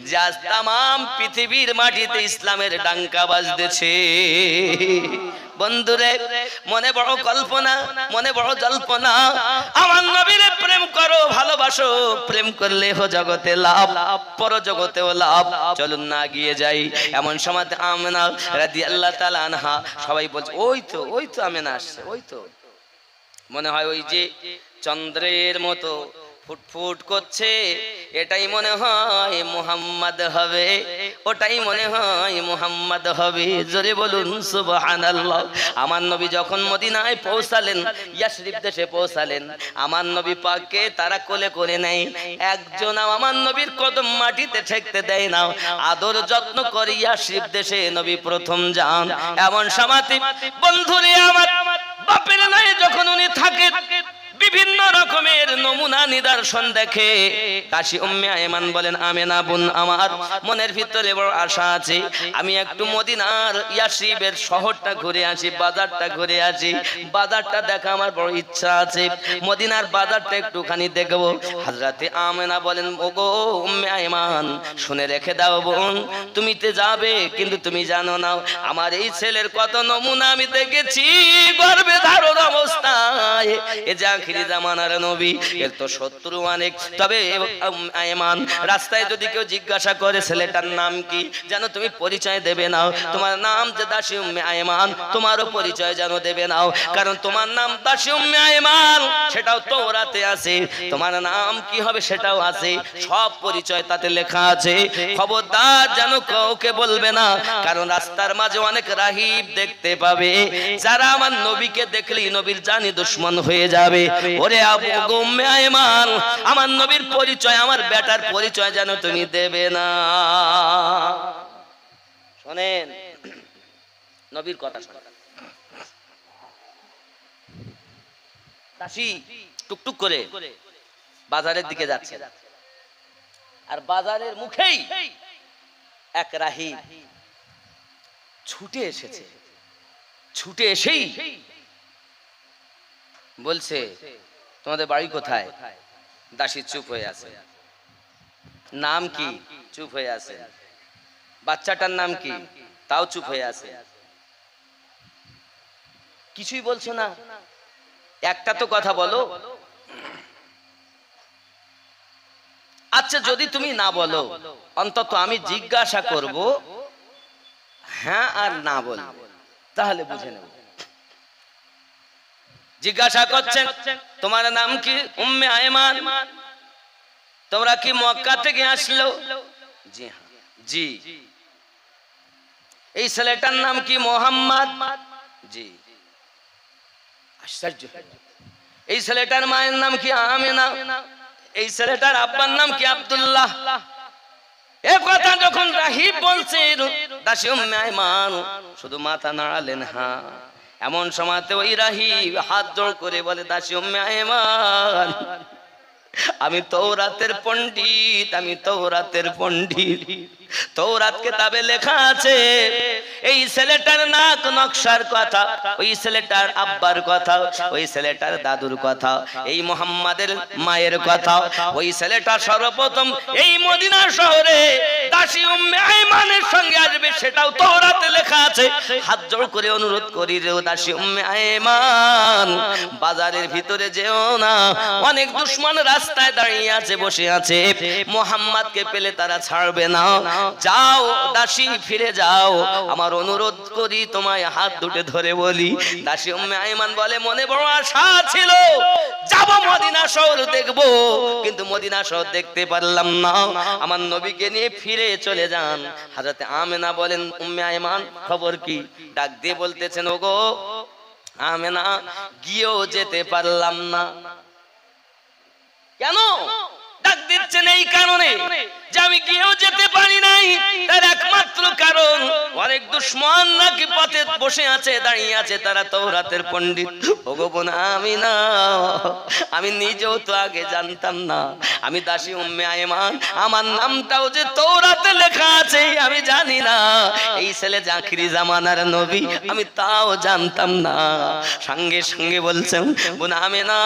যে আজ তামাম পৃথিবীর মাটিতে ইসলামের ডাঙ্কা বাজতেছে। বন্ধুরে, মনে বড় কল্পনা, মনে বড় জল্পনা। আমার নবীরে প্রেম করো, ভালোবাসো। প্রেম করলে হো জগতে লাভ, পর জগতেও লাভ। চলুন না গিয়ে যাই। এমন সময় আমেনা রাদিয়াল্লাহু তাআলা আনহা, সবাই বলছে ওই তো, ওই তো আমেনা আসছে, ওই তো। মনে হয় ওই যে চন্দ্রের মতো ফুটফুট করছে, এটাই মনে হয় মুহাম্মদ হবে। ওটাই মনে হয় মুহাম্মদ হবে। জোরে বলুন সুবহানাল্লাহ। আমার নবী যখন মদিনায় পৌঁছালেন, ইয়াসরিব দেশে পৌঁছালেন, আমার নবী পাককে তারা কোলে করে নেয়। একজন আমার নবীর কদম মাটিতে ঠেকতে দেয় না, আদর যত্ন করে ইয়াসরিব দেশে নবী প্রথম যান। এমন সমাতি বন্ধুরে আমার বাপের নাই যখন উনি থাকেন, বিভিন্ন রকমের নমুনা নিদর্শন দেখে। দাসী উম্মে আয়মান বলেন, আমেনা বোন আমার মনের ভিতরে বড় আশা আছে, আমি একটু মদিনার ইয়াসরিবের শহরটা ঘুরে আসি, বাজারটা ঘুরে আসি, বাজারটা দেখা আমার বড় ইচ্ছা আছে, মদিনার বাজারটা একটুখানি দেখবো। হযরতে আমেনা বলেন, ওগো উম্মে আয়মান শুনে রেখে দাও বোন, তুমি তো যাবে কিন্তু তুমি জানো না আমার এই ছেলের কত নমুনা আমি দেখেছি গর্ভে ধারণ অবস্থায়। এ যে আখিরি জামানার নবী, এর তো শত্রু অনেক। তবে আয়মান রাস্তায় যদি কেউ জিজ্ঞাসা করে ছেলেটার নাম কি, যেন তুমি পরিচয় দেবে না, তোমার নাম যে দাসী উম্মে আয়মান, তোমারও পরিচয় যেন দেবে না, কারণ তোমার নাম দাসী উম্মে আয়মান সেটাও তাওরাতে আছে, তোমার নাম কি হবে সেটাও আছে, সব পরিচয় তাতে লেখা আছে। খবরদার যেন কাউকে বলবে না, কারণ রাস্তার মাঝে অনেক রাহিব দেখতে পাবে, যারা আমার নবীকে দেখলেই নবীর জানি দুশমন হয়ে যাবে। ওরে আবু উম্মে আয়মান, আমার নবীর পরিচয়, আমার বেটার পরিচয় যেন তুমি দেবে না। শোনেন নবীর কথা শোনেন। দাসী টুকটুক করে বাজারের দিকে যাচ্ছে, আর বাজারের মুখেই এক রাহিব ছুটে এসেছে। ছুটে এসেই বলছে, তোমাদের বাড়ি কোথায়? দাসী চুপ হয়ে আছে। নাম কি? চুপ হয়ে আছে। বাচ্চাটার নাম কি? তাও চুপ হয়ে আছে। কিছুই বলছো না, একটা তো কথা বলো। আচ্ছা যদি তুমি না বলো, অন্তত আমি জিজ্ঞাসা করব, হ্যাঁ আর না বলবো, তাহলে বুঝে নেব। জিজ্ঞাসা করছেন, তোমার নাম কি? উম্মে আয়মান। তোমরা কি মক্কা থেকে আসলো? জি হ্যাঁ। জি। এই ছেলেটার নাম কি? মোহাম্মদ। জি। আশ্চর্য। এই ছেলেটার মায়ের নাম কি? আমিনা। এই ছেলেটার আব্বার নাম কি? আব্দুল্লাহ। এ কথা যখন রাহিব বলছে, দাসী উম্মে আয়মান শুধু মাথা নাড়ালেন। হ্যাঁ। এমন সময়তে ওই রাহিব হাত জোড় করে বলে, দাসী উম্মে আয়মান আমি তাওরাতের পণ্ডিত, আমি তাওরাতের পণ্ডিত। তাওরাত কিতাবে লেখা আছে এই ছেলেটার নাক নকশার কথা, ওই ছেলেটার আব্বার কথা, ওই ছেলেটার দাদুর কথা, এই মুহাম্মাদের মায়ের কথা। ওই ছেলেটা সর্বপ্রথম এই মদিনা শহরে দাসী উম্মে আয়মানের সঙ্গে আসবে, সেটাও তাওরাতে লেখা আছে। হাত জোড় করে অনুরোধ করি রে দাসী উম্মে আয়মান, বাজারের ভিতরে যেও না, অনেক দুশমন রাস্তায় দাঁড়িয়ে আছে, বসে আছে, মুহাম্মাদকে পেলে তারা ছাড়বে না। যাও দাসী, ফিরে যাও, আমার অনুরোধ করি, তোমায় হাত দুটো ধরে বলি। দাসী উম্মে আয়মান বলে, মনে বড় আশা ছিল যাব মদিনা শহর দেখবো, কিন্তু মদিনা শহর দেখতে পারলাম না, আমার নবীকে নিয়ে ফিরে চলে যান। হযরতে আমেনা বলেন, উম্মে আয়মান খবর কি? ডাক দিয়ে বলতেছেন, ওগো আমেনা গিয়েও যেতে পারলাম না। কেন ডাক দিচ্ছেন? এই কারণে যে আমি গিয়েও যেতে পারি নাই, তার একমাত্র কারণ অনেক দুশমন নাকি পথে বসে আছে, দাঁড়িয়ে আছে, তারা তাওরাতের পণ্ডিত। ওগো বোন আমিনা, আমি নিজেও তো আগে জানতাম না, আমি দাসী উম্মে আয়মান, আমার নামটাও যে তাওরাতে লেখা আছে আমি জানি না, এই ছেলে যে আখিরি জামানার নবী আমি তাও জানতাম না। সঙ্গে সঙ্গে বলছেন, বোন আমিনা,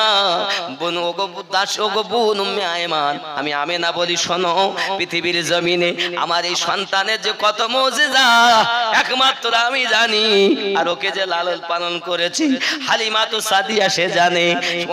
বোন ওগো দাস, ওগো বোন উম্মে আয়মান, আমি আমিনা বলি, শোনো, পৃথিবীর জমিনে আমার এই সন্তানের যে কত মুজিজা একমাত্র আমি জানি, আর ওকে যে লালন পালন করেছি হালিমা তো সাদিয়া সে জানে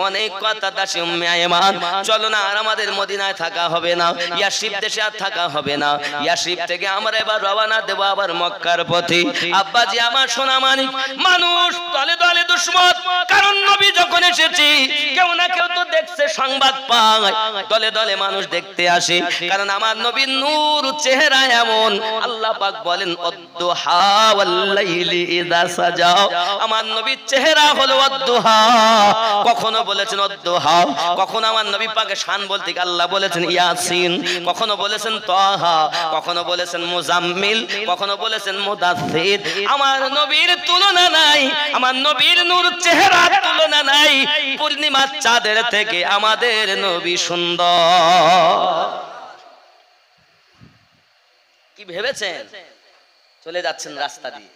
অনেক কথা। দাসী উম্মে আয়মান, চলো না, আর আমাদের মদিনায় থাকা হবে না, ইয়াসরিব দেশে আর থাকা হবে না, ইয়াসরিব থেকে আমরা এবার রওনা দেব আবার মক্কার পথে। আব্বাজি আমার সোনা মানিক, মানুষ দলে দলে দুশমন, কারণ নবী যখন এসেছি কেউ না কেউ তো দেখছে, সংবাদ পায়, দলে দলে মানুষ দেখতে আসে, কারণ আমার আমার নবীর নূর চেহারা এমন, আল্লাহ পাক বলেন ওয়াদ-দুহা ওয়াল-লাইলি ইযা সাজা, আমার নবীর চেহারা হলো ওয়াদ-দুহা। কখনো বলেছেন ওয়াদ-দুহা, কখনো আমার নবী পাকের শান বলতে আল্লাহ বলেছেন ইয়াসিন, কখনো বলেছেন তাহা, কখনো বলেছেন মুজাম্মিল, কখনো বলেছেন মুদাথ্থির। আমার নবীর তুলনা নাই, আমার নবীর নূর চেহারার তুলনা নাই। পূর্ণিমার চাঁদের থেকে আমাদের নবী সুন্দর। কি ভেবেছেন? চলে যাচ্ছেন রাস্তা দিয়ে,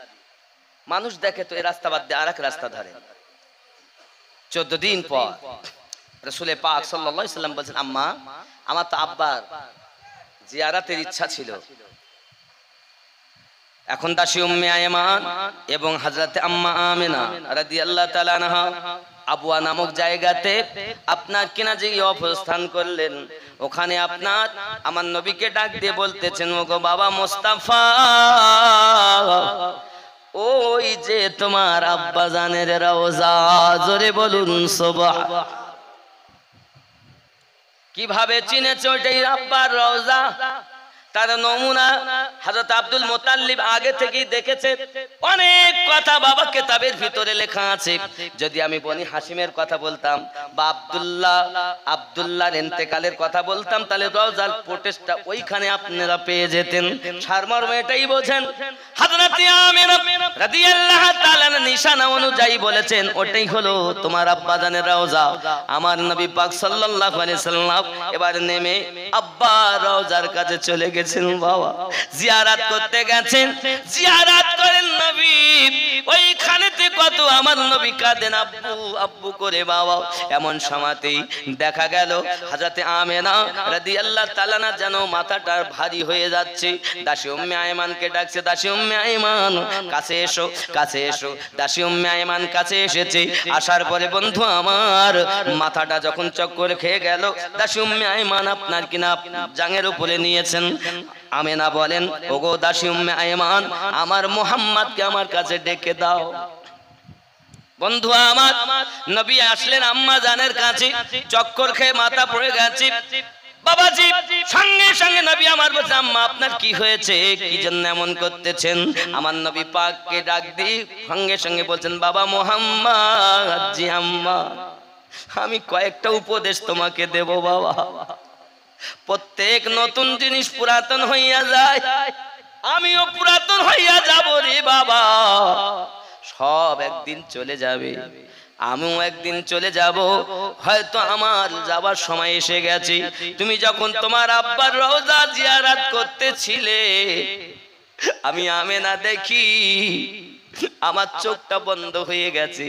মানুষ দেখে তো এই রাস্তা বাদ দিয়ে আরেক রাস্তা ধরে। 14 দিন পর রাসূল পাক সাল্লাল্লাহু আলাইহি সাল্লাম বলেন, আম্মা আমার তো আব্বার জিয়ারাতের ইচ্ছা ছিল। এখন দাসী উম্মে আয়মান এবং হযরতে আম্মা আমিনা রাদিয়াল্লাহু তাআলা আনহা আবওয়া নামক জায়গাতে আপনার কিনা যে অবস্থান করলেন, ওখানে আপনার আমার নবীকে ডাক দিয়ে বলতেছেন, ওগো বাবা মুস্তাফা, ওই যে তোমার আব্বা জানের রওজা, জোরে বলুন সুবহান। কিভাবে চিনেছে ওইটাই আব্বার রওজা? তার নমুনা হযরত আব্দুল মুত্তালিব আগে থেকেই দেখেছে। অনেক কথা বাবা কিতাবের ভিতরে লেখা আছে। যদি আমি বনি হাশিমের কথা বলতাম বা আব্দুল্লাহর ইন্তেকালের কথা বলতাম, তাহলে রওজার প্রোটেস্টটা ওইখানে আপনারা পেয়ে যেতেন। সারমর্ম এটাই বোঝেন। হযরত আমিনা রাদিয়াল্লাহু তাআলা নিশানা অনুযায়ী বলেছেন, ওটাই হলো তোমার আব্বা জানের রওজা। আমার নবী পাক সাল্লাল্লাহু আলাইহি সাল্লাম এবার নেমে আব্বা রওজার কাছে চলে গেছেন। বাবা জিয়ারত করতে গেছেন, জিয়ারত করেন নবী। ওইখানেতে কত আমার নবী কাঁদেন আব্বু আব্বু করে বাবা। এমন সময়তেই দেখা গেল হযরতে আমিনা রাদিয়াল্লাহু তাআলা না যেন মাথাটা ভারী হয়ে যাচ্ছে। দাসী উম্মে আয়মানকে ডাকছে, দাসী উম্মে আয়মান কাছে এসো, কাছে এসো। দাসী উম্মে আয়মান কাছে এসেছে। আসার পরে বন্ধু আমার মাথাটা যখন চক্কর খেয়ে গেল, দাসী উম্মে আয়মান আপনার কিনা জাঙের উপরে নিয়েছেন। আমিনা বলেন, ওগো দাসী উম্মে আয়মান, আমার মুহাম্মদকে আমার কাছে ডেকে দাও। বন্ধু আমার নবী আসলেন আম্মা জানের কাছে, চক্কর খেয়ে মাথা পড়ে গেছে। বাবাজি সঙ্গে সঙ্গে নবী আমার বলছে, আম্মা আপনার কি হয়েছে, কি জন্য এমন করতেছেন? আমার নবী পাককে ডাক দিয়ে সঙ্গে সঙ্গে বলছেন, বাবা মুহাম্মদ। জি আম্মা, আমি কয়েকটা উপদেশ তোমাকে দেব বাবা। প্রত্যেক নতুন জিনিস পুরাতন হইয়া যায়, আমিও পুরাতন হইয়া যাব রে বাবা। সব একদিন চলে যাবে, আমিও একদিন চলে যাব। হয়তো আমার যাবার সময় এসে গেছে। তুমি যখন তোমার আব্বার রওজা জিয়ারত করতেছিলে, আমি আমিনা দেখি আমার চোখটা বন্ধ হয়ে গেছে।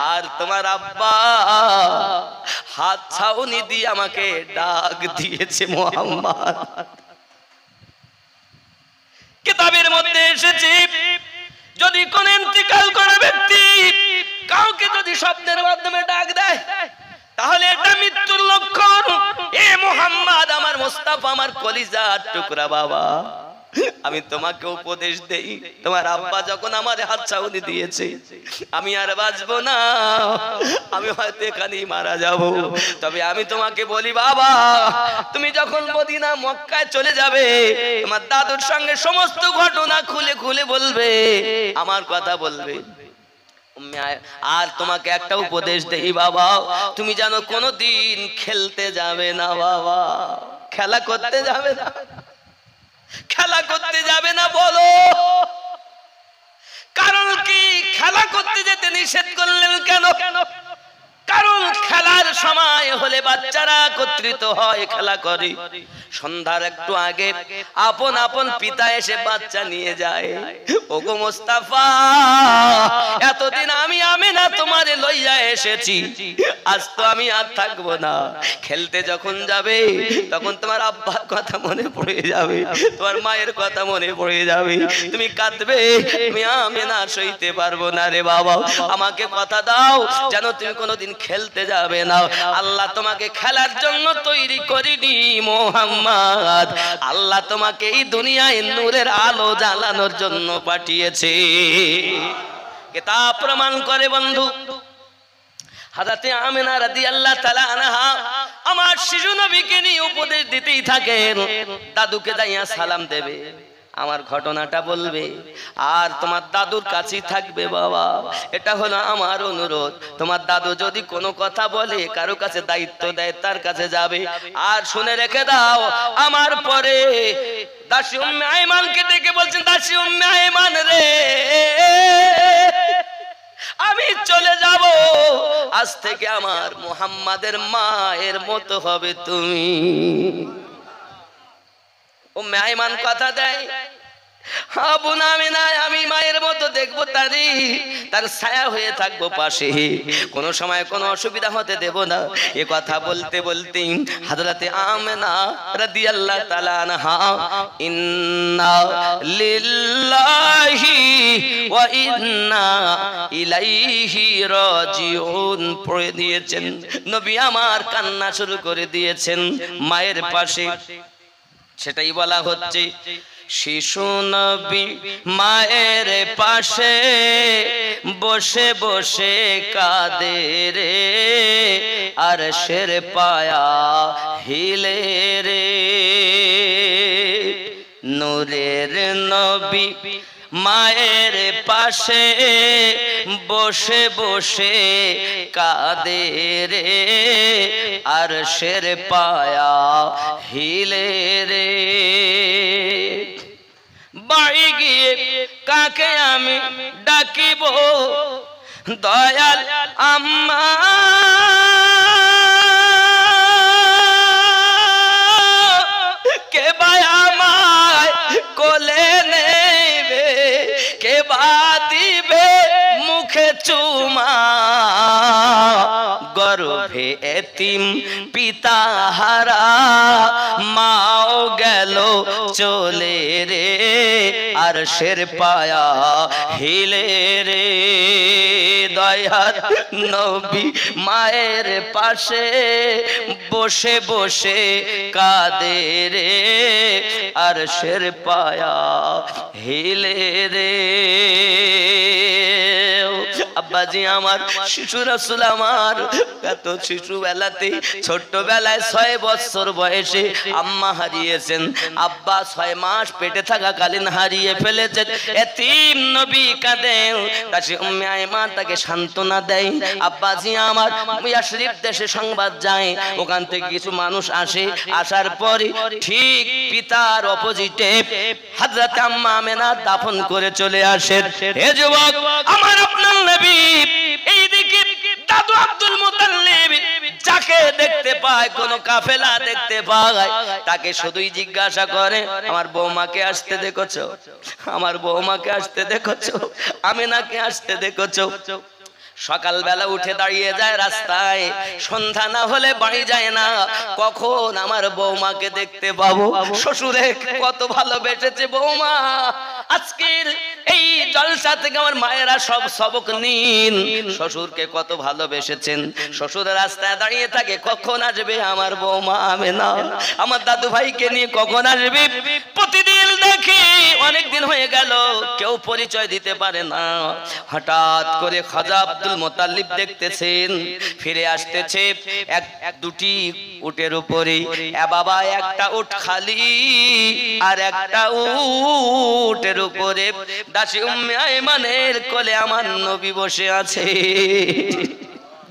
আর তোমার আব্বা হাত ছাউনি দিয়ে আমাকে ডাক দিয়েছে মুহাম্মদ। কিতাবের মধ্যে এসেছে, যদি কোন ইন্তিকাল করা ব্যক্তি কাউকে যদি শব্দের মাধ্যমে ডাক দেয়, তাহলে এটা মৃত্যুর লক্ষণ। এ মুহাম্মদ, আমার মুস্তাফা, আমার কলিজার টুকরা বাবা, আমি তোমাকে উপদেশ দেই, তোমার আব্বা যখন আমার হাত ছাউনি দিয়েছে, আমি আর বাঁচবো না, আমি হয়তো এখানেই মারা যাব। তবে আমি তোমাকে বলি বাবা, তুমি যখন মদিনা মক্কায় চলে যাবে, তোমার দাদুর সঙ্গে সমস্ত ঘটনা খুলে খুলে বলবে, আমার কথা বলবে। আর তোমাকে একটা উপদেশ দেই বাবা, তুমি জানো কোনোদিন খেলতে যাবে না বাবা, খেলা করতে যাবে না, খেলা করতে যাবে না। বলো কারণ কি? খেলা করতে যেতে নিষেধ করলেন কেন? কারণ খেলার সময় হলে বাচ্চারা একত্রিত হয়, খেলা করে। সন্ধ্যার একটু আগে আপন আপন পিতা এসে বাচ্চা নিয়ে যায়। ওগো মুস্তাফা, এতদিন আমি আমিনা তোমারে লইয়া এসেছি, আজ তো আমি আর থাকবো না। খেলতে যখন যাবে তখন তোমার আব্বার কথা মনে পড়ে যাবে, তোমার মায়ের কথা মনে পড়ে যাবে, তুমি কাঁদবে। আমি আমিনা সইতে পারবো না রে বাবা, আমাকে কথা দাও যেন তুমি কোনোদিন খেলতে যাবে না। আল্লাহ তোমাকে খেলার জন্য তৈরি করিনি মুহাম্মদ, আল্লাহ তোমাকে এই দুনিয়ায় নূরের আলো জ্বালানোর জন্য পাঠিয়েছে। কিতাব প্রমাণ করে বন্ধু। হযরতে আমিনা রাদিয়াল্লাহু তাআলা আনহা আমার শিশু নবীকে নিয়ে উপদেশ দিতেই থাকেন। দাদুকে যাইয়া সালাম দেবে, আমার ঘটনাটা বলবে, আর তোমার দাদুর কাছেই থাকবে বাবা। এটা হলো আমার অনুরোধ। তোমার দাদু যদি কোনো কথা বলে, কারো কাছে দায়িত্ব দেয়, তার কাছে যাবে। আর শুনে রেখে দাও, আমার পরে দাসী উম্মে আইমানকে ডেকে বলছেন, দাসী উম্মে আইমান রে, আমি চলে যাব, আজ থেকে আমার মুহাম্মাদের মায়ের মতো হবে তুমি। উম্মে আইমান কথা দেয়, আমি মায়ের মতো দেখবো, তার ছায়া হয়ে থাকবো পাশে, কোন সময় কোনো অসুবিধা হতে দেব না। এ কথা বলতে বলতে হযরতে আমেনা রাদিয়াল্লাহু তাআলা আনহা ইন্না লিল্লাহি ওয়া ইন্না ইলাইহি রাজিউন পড়ে দিয়েছেন। নবী আমার কান্না শুরু করে দিয়েছেন মায়ের পাশে। সেটাই বলা হচ্ছে, শিশু নবী মায়ের পাশে বসে বসে কাঁদে রে, আরশের পায়া হিলে রে। নূরের নবী মায়ের পাশে বসে বসে কাঁদে রে, আরশের পায়া হিলে রে। বাড়ি গিয়ে কাকে আমি ডাকিব, দয়াল আম্মা কে বা আমায় কোলে নেবে, কে বা দিবে মুখে চুমা, গর্ভে এতিম পিতা হারা মাও গেল চলে রে, আরশের পায়া হিলে রে। দয়ার নবী মায়ের পাশে বসে বসে কাঁদে রে, আরশের পায়া হিলে রে। আব্বাজি আমার, শিশু রাসূল আমার এত শিশু বেলাতে, ছোট্ট বেলায় 6 বছর বয়সে আম্মা হারিয়েছেন, আব্বা 6 মাস পেটে থাকাকালীন হারিয়ে ফেলেছেন। এতিম নবী কাঁদেন, দাসী উম্মে আইমান তাকে সান্ত্বনা দেয়। আব্বাজি আমার, ইয়াসরিব দেশে সংবাদ যায়, ওখান থেকে কিছু মানুষ আসে, আসার পরে ঠিক পিতার অপোজিটে হযরত আম্মা আমেনা দাফন করে চলে আসেন। হে যুবক আমার, আপনার নবী এইদিকে দাদু আব্দুল মুতাল্লিব যাকে দেখতে পায়, কোন কাফেলা দেখতে পায়, তাকে শুধুই জিজ্ঞাসা করে, আমার বৌমাকে আসতে দেখেছো, আমার বৌমাকে আসতে দেখেছো, আমেনাকে আসতে দেখেছো। সকালবেলা উঠে দাঁড়িয়ে যায় রাস্তায়, সন্ধ্যা না হলে বাড়ি যায় না, কখন আমার বৌমাকে দেখতে পাবো। শ্বশুরে কত ভালোবেসেছে বৌমা, আজকের এই জলসা থেকে আমার মায়েরা সব সবক নিন। শ্বশুরকে কত ভালোবেসেছেন, শ্বশুরের রাস্তায় দাঁড়িয়ে থাকে, কখন আসবে আমার বৌমা আমেনা, আমার দাদু ভাইকে নিয়ে কখন আসবে। প্রতিদিন দেখি অনেকদিন হয়ে গেল কেউ পরিচয় দিতে পারে না। হঠাৎ করে খাজা আব্দুল মুতাল্লিব দেখতেছেন ফিরে আসতেছে এক দুটি উটের উপরে। এ বাবা, একটা উট খালি আর একটা উটের উপরে দাসী উম্মে আইমানের কোলে আমার নবী বসে আছে।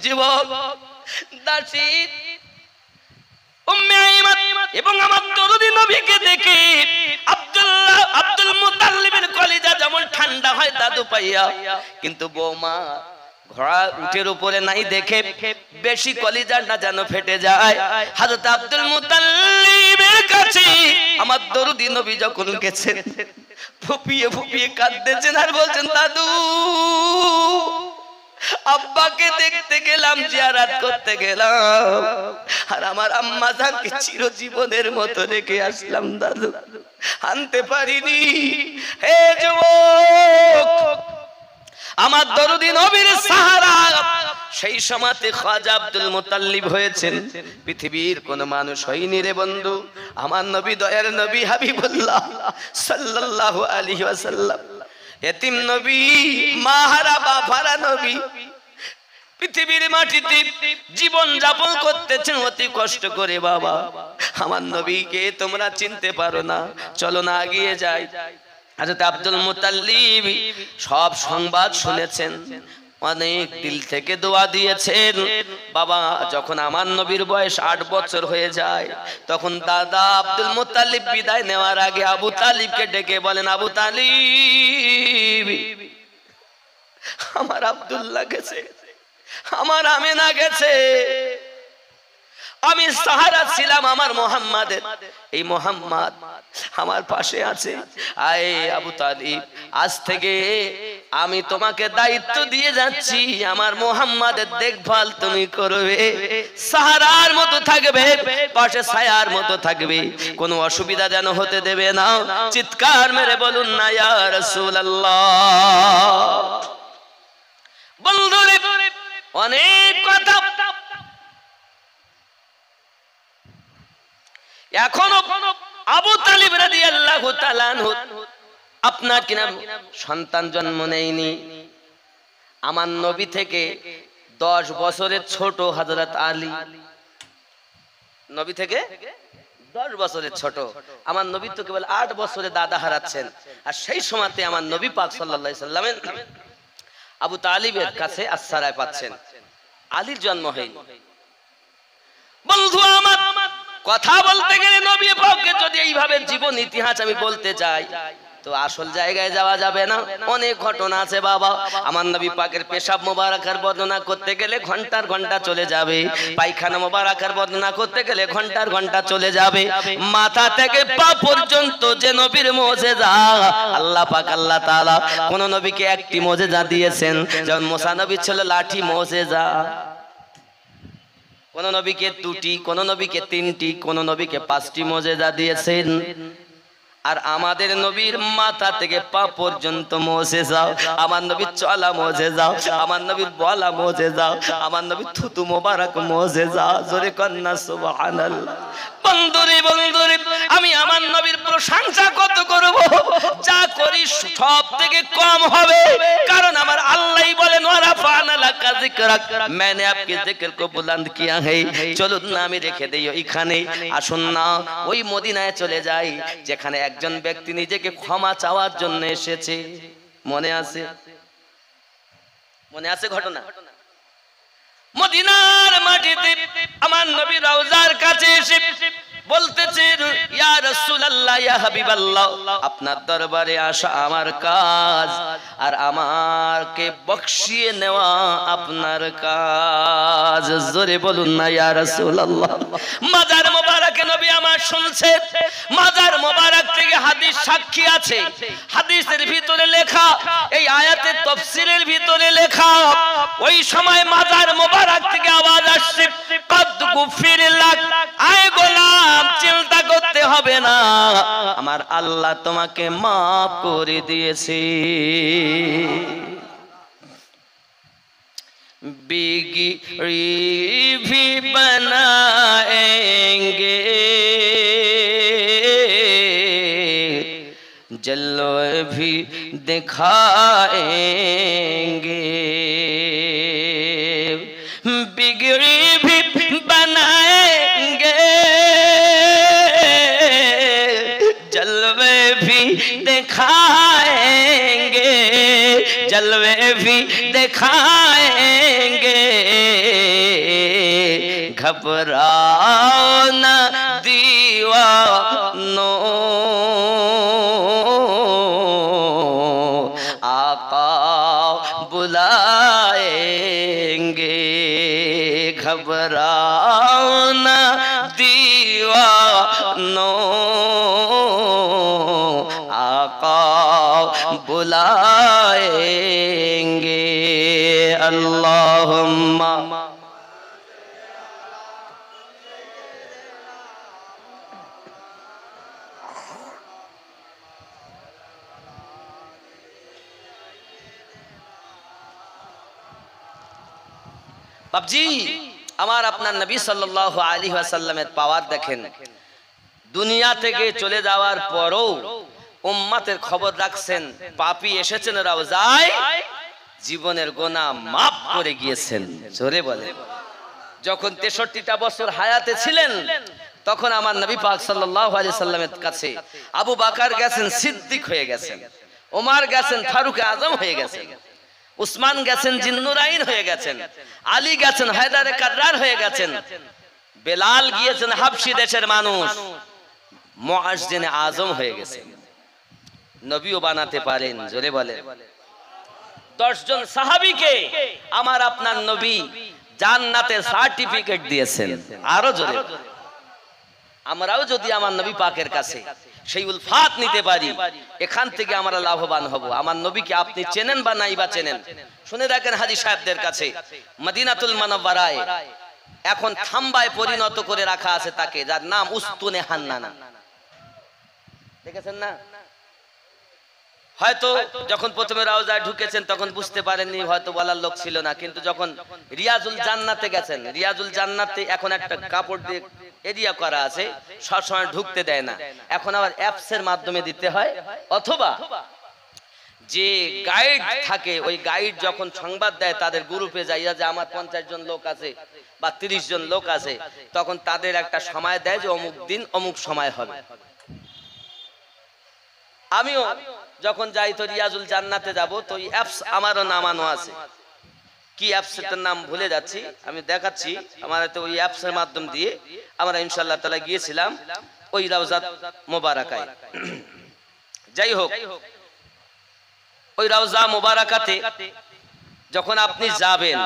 যুবক দাসী উম্মে আইমান এবং আমার দরদি নবীকে দেখে আব্দুল মুতাল্লিবের কলিজা যেমন ঠান্ডা হয় দাদু পাইয়া, কিন্তু বৌমা ঘোড়া উটের উপরে নাই দেখে বেশি কলিজাটা যেন ফেটে যায়। হযরত আব্দুল মুতাল্লিবের কাছে আমার দরদি নবী যখন গেছেন, ফুপিয়ে ফুপিয়ে কাঁদতেছেন আর বলছেন, দাদু আব্বাকে দেখতে গেলাম, জিয়ারত করতে গেলাম, আর আমার আম্মা জানকে চিরজীবনের মতো রেখে আসলাম, দাদু আনতে পারিনি। হে যুবক, আমার দরদি নবীর সাহারা সেই সময়তে খাজা আব্দুল মুতাল্লিব হয়েছেন, পৃথিবীর কোন মানুষ হয়নি রে বন্ধু। আমার নবী, দয়ার নবী হাবিবুল্লাহ সাল্লাল্লাহু আলাইহি ওয়াসাল্লাম, এতিম নবী, মাহারা বাফারা নবী, পৃথিবীর মাটিতে জীবন যাপন করতেছেন অতি কষ্ট করে বাবা। আমার নবীকে তোমরা চিনতে পারো না, চলো না এগিয়ে যাই। হযরত আব্দুল মুত্তালিব সব সংবাদ শুনেছেন, অনেক দিল থেকে দোয়া দিয়েছেন। বাবা যখন আমার নবীর বয়স 8 বছর হয়ে যায়, তখন দাদা আব্দুল মুত্তালিব বিদায় নেওয়ার আগে আবু তালিবকে ডেকে বলেন, আবু তালিব, আমার আব্দুল্লাহ গেছে, আমার আমেনা গেছে, আমি সাহারা ছিলাম আমার মোহাম্মদের, এই মোহাম্মদ আমার পাশে আছে। আয় আবু তালিব, আজ থেকে আমি তোমাকে দায়িত্ব দিয়ে যাচ্ছি, আমার মোহাম্মদের দেখভাল তুমি করবে, সাহারার মতো থাকবে, পাশে ছায়ার মতো থাকবে, কোনো অসুবিধা যেন হতে দেবে না। চিৎকার মেরে বলুন না ইয়া রাসূলুল্লাহ। বন্ধুরে অনেক কথা এখনো আবু তালিব রাদিয়াল্লাহু তাআলা আনহু আপনার কিনা সন্তান জন্ম নেয়নি। আমার নবী থেকে 10 বছরের ছোট হযরত আলী, নবী থেকে 10 বছরের ছোট। আমার নবী তো কেবল 8 বছরে দাদা হারাচ্ছেন, আর সেই সময়তে আমার নবী পাক সাল্লাল্লাহু আলাইহি সাল্লামের আবু তালিবের কাছে আশ্রয় পাচ্ছেন, আলীর জন্ম হয়নি। বন্ধু আমার, কথা বলতে গেলে নবী পাককে যদি এইভাবে জীবন ইতিহাস আমি বলতে চাই তো আসল জায়গায় যাওয়া যাবে না, অনেক ঘটনা আছে বাবা। আমার নবী পাকের পেশাব মোবারকের বর্ণনা করতে গেলে ঘন্টার ঘন্টা চলে যাবে, পায়খানা মোবারকের বর্ণনা করতে গেলে ঘন্টার ঘন্টা চলে যাবে। মাথা থেকে পা পর্যন্ত যে নবীর মুজিজা, আল্লাহ পাক আল্লাহ তাআলা কোন নবীকে একটি মুজিজা দিয়েছেন, যেমন মুসা নবী ছিল লাঠি মুজিজা, কোন নবীকে 2টি, কোন নবীকে 3টি, কোন নবীকে 5টি মুজিজা দিয়েছেন। আর আমাদের নবীর মাথা থেকে পা পর্যন্ত মুজিজা, আমার নবীর চলা মুজিজা, আমার নবীর বলা মুজিজা, আমার নবীর থুতু মোবারক মুজিজা। জোরে কন্না সুবহানাল্লাহ। বন্ধুরে বন্ধুরে, আমি আমার নবীর প্রশংসা কত করব, যা করি সব থেকে কম হবে, কারণ আমার আল্লাহই বলেন ওয়ারাফানা লাকা যিকরাক, मैंने आपके जिक्र को बुलंद किया है। চলুন না আমি রেখে দেই ওইখানে, আসুন না ওই মদিনায় চলে যাই যেখানে একজন ব্যক্তি নিজেকে ক্ষমা চাওয়ার জন্য এসেছে। মনে আছে? মনে আছে ঘটনা? মদিনার মাটিতে আমার নবী রওজার কাছে এসে বলতেছেন, ইয়া রাসূলুল্লাহ, ইয়া হাবিবাল্লাহ, আপনার দরবারে আসা আমার কাজ, আর আমাকে বখশিয়ে নেওয়া আপনার কাজ। জোরে বলুন না ইয়া রাসূলুল্লাহ। মাজার মোবারকে নবী আমার শুনছেন, মাজার মোবারক থেকে হাদিস সাক্ষী আছে, হাদিসের ভিতরে লেখা, এই আয়াতের তাফসীরের ভিতরে লেখা, ওই সময় মাজার মোবারক থেকে আওয়াজ আসছে, কদ গুফির লাক, আয় গোলাম চিন্তা করতে হবে না, আমার আল্লাহ তোমাকে মাফ করে দিয়েছে। बिगड़ी भी बनाएंगे, जलवे भी दिखाएंगे, बिगड़ी भी बनाएंगे, जलवे भी दिखाएंगे, जलवे भी दिखाएंगे, घबराओ ना दीवानो, आका बुलाएंगे, घबराओ ना दीवानो, आका बुलाएंगे। अल्लाहुम्मा বাবজি, আমার আপনার নবী সাল্লাল্লাহু আলাইহি ওয়াসাল্লামের পাওয়ার দেখেন। দুনিয়া থেকে চলে যাওয়ার পরও উম্মতের খবর রাখছেন, পাপী এসেছেন রওজায়, জীবনের গোনা মাফ করে গিয়েছেন। জোরে বলে। যখন 63টা বছর হায়াতে ছিলেন তখন আমার নবী পাক সাল্লাল্লাহু আলাইহি সাল্লামের কাছে আবু বকর গেছেন, সিদ্দিক হয়ে গেছেন, ওমর গেছেন, ফারুক আজম হয়ে গেছেন, উসমান গেছেন, জিন্নুরাইন হয়ে গেছেন, আলী গেছেন, হায়দারে কাররার হয়ে গেছেন, বেলাল গিয়েছেন হাবশি দেশের মানুষ, মুয়াজ্জিনে আজম হয়ে গেছেন, নবীও বানাতে পারেন। জোরে বলে। 10 জন সাহাবীকে আমার আপনার নবী জান্নাতের সার্টিফিকেট দিয়েছেন। আরো জোরে। আমরাও যদি আমার নবী পাকের কাছে সেই উলফাত নিতে পারি, এখান থেকে আমরা লাভবান হব। আমার নবীকে আপনি চেনেন বা নাই বা চেনেন, শুনে রাখেন হাজী সাহেবদের কাছে, মদিনাতুল মুনাওয়ারায় এখন থাম্বায় পরিণত করে রাখা আছে তাকে, যার নাম উস্তুনে হান্নানা। দেখেছেন না? হয়তো যখন প্রথমে রওজায় ঢুকেছেন তখন বুঝতে পারেননি, হয়তো বলার লোক ছিল না, কিন্তু যখন রিয়াজুল জান্নাতে গেছেন, রিয়াজুল জান্নাতে এখন একটা কাপড় দিয়ে এরিয়া করা আছে, সবসময় ঢুকতে দেয় না, এখন আবার অ্যাপসের মাধ্যমে দিতে হয়, অথবা যে গাইড থাকে ওই গাইড যখন সংবাদ দেয় তাদের গ্রুপে যাইয়া যে আমার 50 জন লোক আছে বা 30 জন লোক আছে, তখন তাদের একটা সময় দেয় যে অমুক দিন অমুক সময় হবে। আমিও যখন যাই তো রিয়াজুল জান্নাতে যাব, তো এই অ্যাপস আমারও নামানো আছে। কি অ্যাপসটার নাম ভুলে যাচ্ছি, আমি দেখাচ্ছি। আমার তো ওই অ্যাপসের মাধ্যম দিয়ে আমরা ইনশাআল্লাহ তাআলা গিয়েছিলাম ওই রওজাত মোবারকায়। যাই হোক, ওই রওজা মোবারকাতে যখন আপনি যাবেন,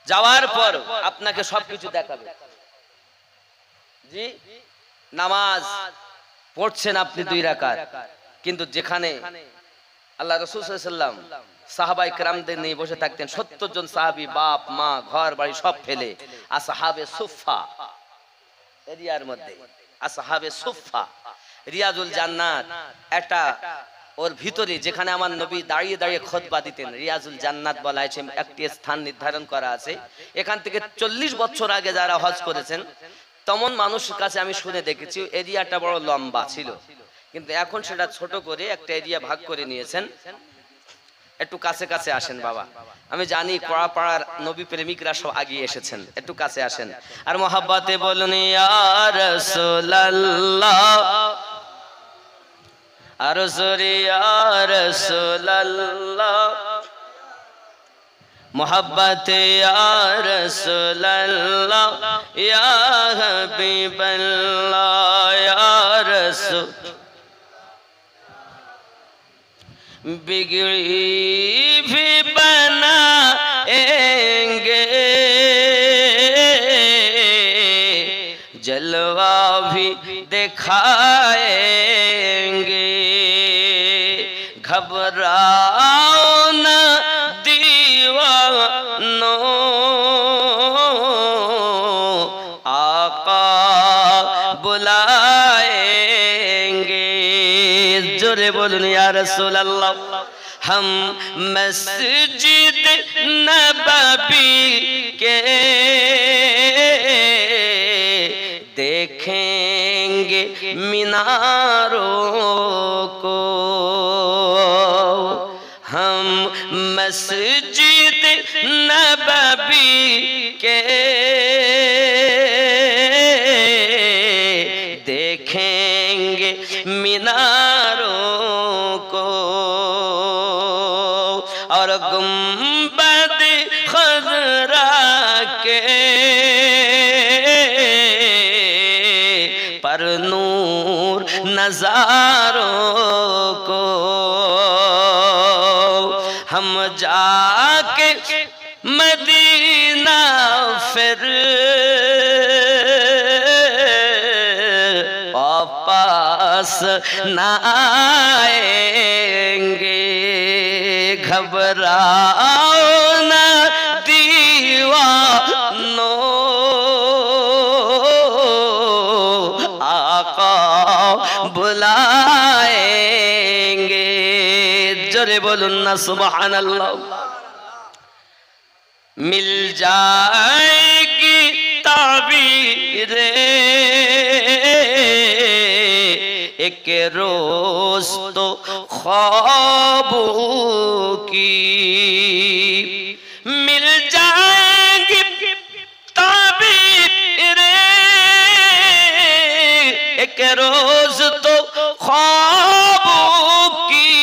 যাওয়ার পর আপনাকে সবকিছু দেখাবে। জি, নামাজ পড়ছেন আপনি 2 রাকাত, কিন্তু যেখানে আল্লাহ রাসূল সাল্লাল্লাহু আলাইহি ওয়াসাল্লাম সাহাবায়ে কেরামদের নিয়ে বসে থাকতেন, 70 জন সাহাবী, বাপ মা ঘর বাড়ি সব ফেলে আসহাবে সুফফা এরিয়ার মধ্যে, আসহাবে সুফফা রিয়াজুল জান্নাত একটা ওর ভিতরে, যেখানে আমার নবী দাঁড়িয়ে দাঁড়িয়ে খুতবা দিতেন, রিয়াজুল জান্নাত বলা আছে, একটি স্থান নির্ধারণ করা আছে। এখান থেকে 40 বছর আগে যারা হজ করেছেন তেমন মানুষের কাছে আমি শুনে দেখেছি এরিয়াটা বড় লম্বা ছিল, কিন্তু এখন সেটা ছোট করে একটা এরিয়া ভাগ করে নিয়েছেন। একটু কাছে কাছে আসেন বাবা, আমি জানি পাড়ার নবী প্রেমিকরা সব আগিয়ে এসেছেন, একটু কাছে আসেন আর মহব্বতে বলুন ইয়া রাসূলুল্লাহ, আর জোরে ইয়া রাসূলুল্লাহ, মোহব্বতে ইয়া রাসূলুল্লাহ, ইয়া হাবিবাল্লাহ, ইয়া রাসূল बिगड़ी भी बनाएंगे, जलवा भी दिखाएंगे, घबराओ न दीवानों, आका बुलाएंगे। जोरे बोलूं या रसूल अल्लाह, हम मस्जिद नबवी के देखेंगे मीनारों को, हम मस्जिद नबवी के देखेंगे मीनारों को, और गुंबद खज़रा के पर नूर नज़ारों को, हम जाके मदीना फिर वापस न आएंगे, घबराओ न दीवानों, आका बुलाएंगे। जोरे बोलूं ना सुबहानल्लाह। मिल जाएगी ताबीरे एक रोज तो ख्वाबों की मिल जाएंगी ताबीरें, एक रोज तो ख्वाबों की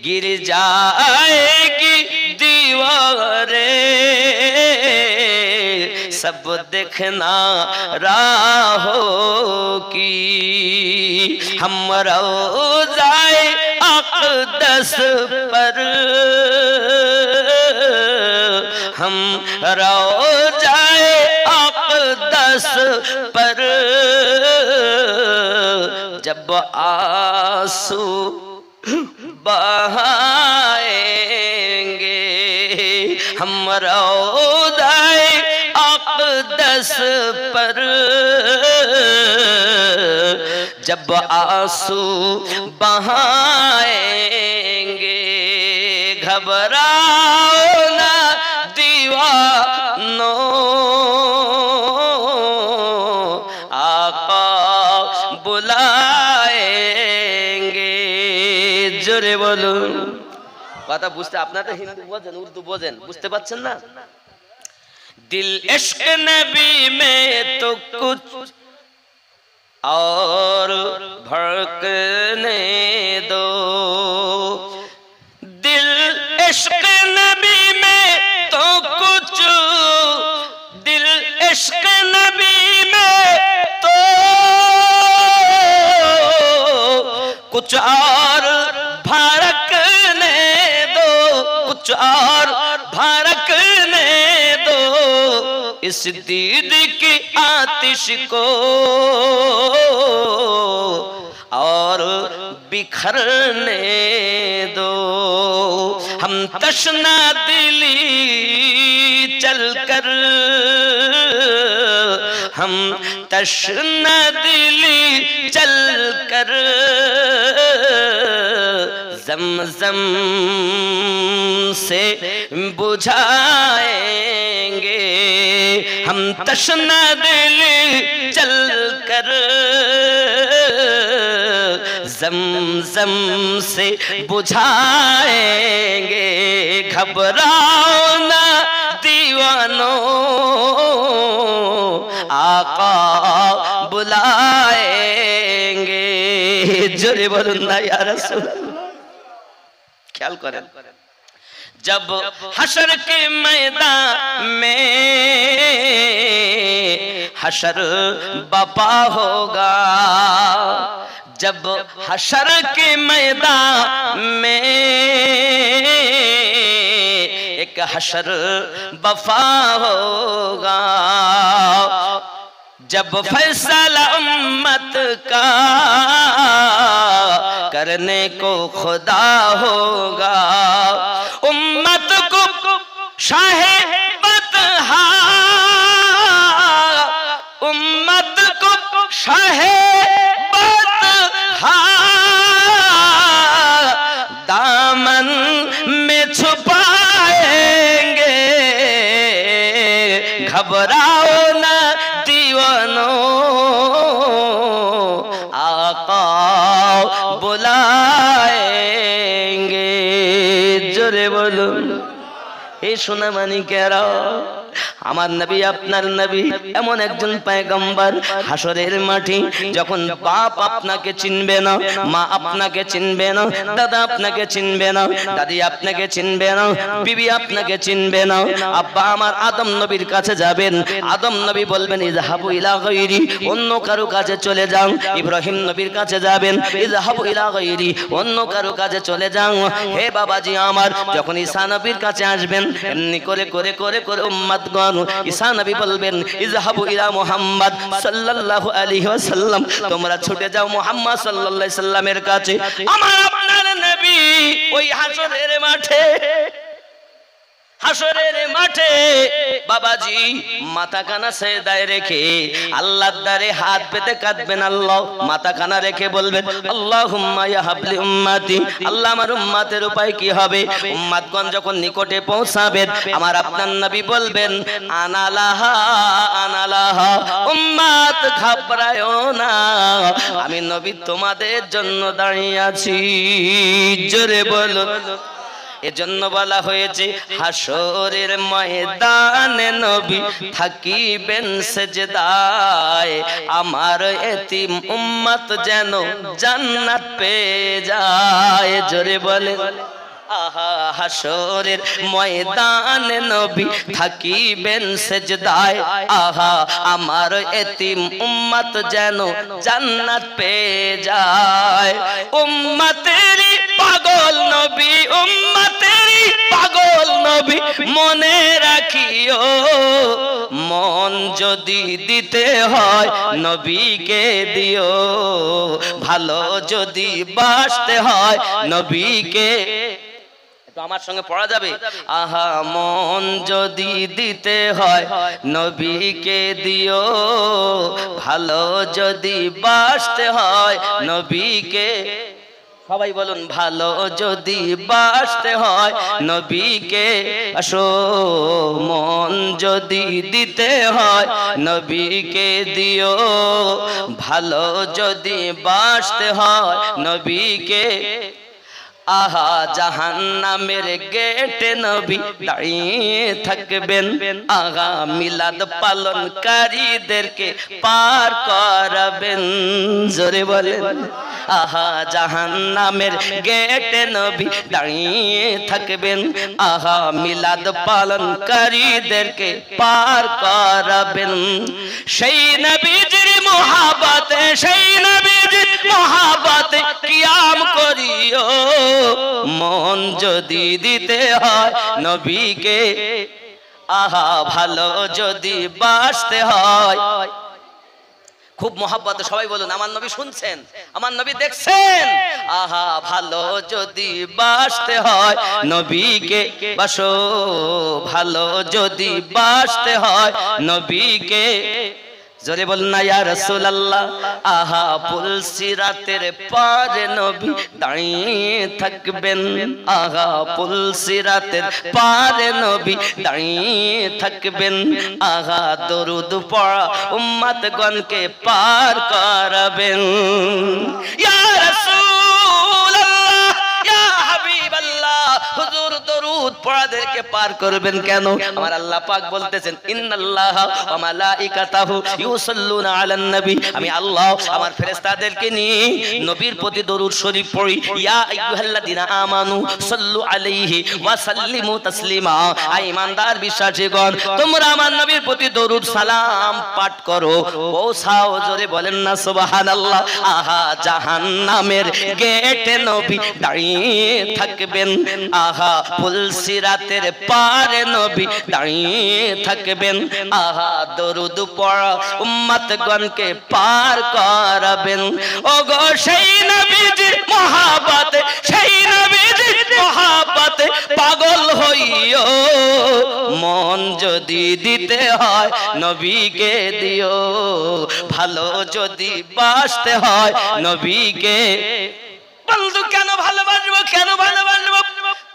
गिर जाएगी दीवारें, सब देखना राहों की। हम रोज़ाए अक़दस पर, हम रोज़ाए अक़दस पर जब आंसू बहाएंगे, हम रोज़ाए अक़दस पर जब आंसू बहाएंगे, घबराओ ना दीवानों, आका बुलाएंगे। জোরে বলুন। কথা বুঝতে, আপনারা তো হিন্দি বোঝেন, উর্দু বোঝেন, বুঝতে পারছেন না? दिल इश्क नबी में तो कुछ और भड़कने दो, दिल इश्क नबी में तो कुछ, दिल इश्क नबी में तो कुछ और भड़कने दो, कुछ और भड़कने दो, इस दीद की आतिश को और बिखरने दो। हम तशना दिली चलकर, हम तशना दिली चलकर ज़मज़म से बुझाएंगे, हम तशना दिली चलकर ज़मज़म से बुझाएंगे। घबराओ ना दीवानों, आका बुलाएंगे। जोरे बोलूं ना या रसूल। ख्याल करें, जब हशर के मैदान में हशर बपा होगा, जब हशर के मैदान में एक हशर बफा होगा, जब फैसला उम्मत का करने को खुदा होगा, उम्मत को शाहे बतहा, उम्मत को शाहे बतहा दामन में छुपाएंगे। घबराओ ना दीवानों, आका बुलाएंगे। जोरे बोलो। এই সোনা মানিকেরা, আমার নবী আপনার নবী এমন একজন পয়গম্বর, হাসরের মাঠে যখন বাপ আপনাকে চিনবে না, মা আপনাকে চিনবে না, দাদা আপনাকে চিনবে না, দাদি আপনাকে চিনবে না, বিবি আপনাকে চিনবে না, আব্বা আমার আদম নবীর কাছে যাবেন, আদম নবী বলবেন ইযহাবু ইলা গায়রি, অন্য কারো কাছে চলে যাও। ইব্রাহিম নবীর কাছে যাবেন, ইযহাবু ইলা গায়রি, অন্য কারো কাছে চলে যাও। হে বাবাজি আমার, যখন ঈসা নবীর কাছে আসবেন, এমনি করে করে করে করে উম্মতগণ, ঈসা নবী বলবেন ইযহাবু ইলা মুহাম্মদ সাল্লাল্লাহু আলাইহি ওয়াসাল্লাম, তোমরা ছুটে যাও মুহাম্মদ সাল্লাল্লাহু আলাইহি সাল্লামের কাছে। আমার আপনার নবী ওই হাসরের মাঠে হাসরের মাঠে বাবাজি মাথা কানা সেজদায় রেখে আল্লাহর দ্বারে হাত পেতে কাঁদবেন। আল্লাহ মাথা কানা রেখে বলবেন আল্লাহুম্মা ইয়া হাবলি উম্মতি, আল্লাহ আমার উম্মতের উপায় কি হবে? উম্মতগণ যখন নিকটে পৌঁছাবেন আমার আপনার নবী বলবেন আনালাহা আনালাহা, উম্মত ঘাবড়ায়ো না, আমি নবী তোমাদের জন্য দাঁড়িয়ে আছি। জোরে বলো। এজন্য বলা হয়েছে হাসরের ময়দানে নবী থাকিবেন সেজদায়, আমার এতিম উম্মত যেন জান্নাত পেয়ে যায়। জোরে বলে আহা হাসরের ময়দানে নবী থাকিবেন সেজদায়, আহা আমার এতিম উম্মত যেন জান্নাত পেয়ে যায়। উম্মতেরই পাগল নবী, উম্মতেরই পাগল নবী মনে রাখিও, মন যদি দিতে হয় নবীকে দিও, ভালো যদি বাসতে হয় নবীকে। তো আমার সঙ্গে পড়া যাবে আহা মন যদি দিতে হয় নবীকে দিও, ভালো যদি বাসতে হয় নবীকে। সবাই বলুন ভালো যদি বাসতে হয় নবীকে আসো, মন যদি দিতে হয় নবীকে দিও, ভালো যদি বাসতে হয় নবীকে। আহা জাহান্নামের গেটে নবী দাঁড়িয়ে থাকবেন, আহা মিলাদ পালনকারীদেরকে পার করাবেন। জোরে বলেন আহা জাহান্নামের গেটে নবী দাঁড়িয়ে থাকবেন, আহা মিলাদ পালনকারীদেরকে পার করাবেন। সেই নবীজির মহব্বতে, সেই নবীজির মহব্বতে কিয়াম করিও, মন যদি দিতে হয় নবীকে, আহা ভালো যদি বাসতে হয়। খুব মহব্বতে সবাই বলুন আমার নবী শুনছেন, আমার নবী দেখছেন, আহা ভালো যদি বাসতে হয় নবীকে বাসো, ভালো যদি বাসতে হয় নবীকে। জোরে বল না ইয়া রাসূলুল্লাহ। আহা পুলসিরাতের পারে নবী দাঁড়িয়ে থাকবেন, আহা পুলসিরাতের পারে নবী দাঁড়িয়ে থাকবেন, আহা দরুদ পড়া উম্মতগণকে পার করাবেন। ইয়া রাসূলুল্লাহ ইয়া হাবিবাল্লাহ, হুজুর দরুদ পড়াদেরকে পার করবেন কেন? আমার আল্লাহ পাক বলতেছেন ইন্নাল্লাহা ওয়া মালাইকাতাহু ইউসাল্লুনা আলান নবী, আমি আল্লাহ আমার ফেরেশতাদেরকে নিয়ে নবীর প্রতি দরুদ শরীফ পড়ি। ইয়া আইয়ুহাল্লাযিনা আমানু সাল্লু আলাইহি ওয়া সাল্লিমু তাসলিমা, আই ঈমানদার বিশ্বাসীগণ তোমরা আমার নবীর প্রতি দরুদ সালাম পাঠ করো, পৌঁছাও। জোরে বলেন না সুবহানাল্লাহ। আহা জাহান্নামের গেটে নবী দাঁড়িয়ে থাকবেন, আহা পুলসিরাতের পারে নবী দাঁড়িয়ে থাকবেন, আহা দরুদ পড়া উম্মতগণকে পার করাবেন। ওগো সেই নবীজির মহব্বতে, সেই নবীজির মহব্বতে পাগল হইও, মন যদি দিতে হয় নবীকে দিও, ভালো যদি বাসতে হয় নবীকে। বন্ধু কেন ভালোবাসবো, কেন ভালোবাসবো?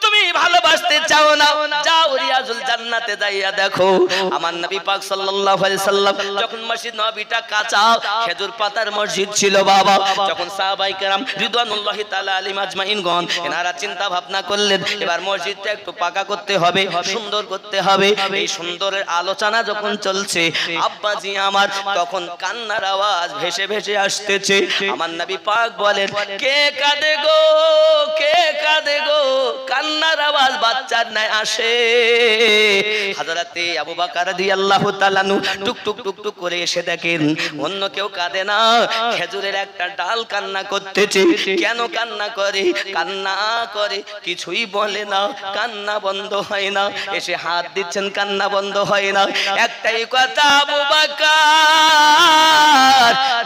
তুমি ভালোবাসতে চাও না, যাও রিয়াজুল জান্নাতে যাইয়া দেখো আমার নবী পাক সাল্লাল্লাহু আলাইহি সাল্লাম যখন মসজিদ নববীটা কাঁচা খেজুর পাতার মসজিদ ছিল বাবা, যখন সাহাবায়ে কেরাম রিদওয়ানুল্লাহি তাআলা আলাইহিম আজমাইনগণ এনারা চিন্তা ভাবনা করলেন এবার মসজিদটা একটু পাকা করতে হবে, সুন্দর করতে হবে। এই সুন্দরের আলোচনা যখন চলছে আব্বাজি আমার তখন কান্নার আওয়াজ ভেসে ভেসে আসতেছে। আমার নবী পাক বলেন কে কাঁদে গো, কে কাঁদে গো? কান্নার আওয়াজ বাচ্চার নাই আসে। হযরতে আবু বকর রাদিয়াল্লাহু তাআলা টুক টুক টুক টুক করে এসে দেখেন অন্য কেউ কাঁদে না, খেজুরের একটা ডাল কান্না করতেছে। কেন কান্না করে? কান্না করে কিছুই বলে না, কান্না বন্ধ হয় না। এসে হাত দিচ্ছেন, কান্না বন্ধ হয় না। একটাই কথা, আবু বকর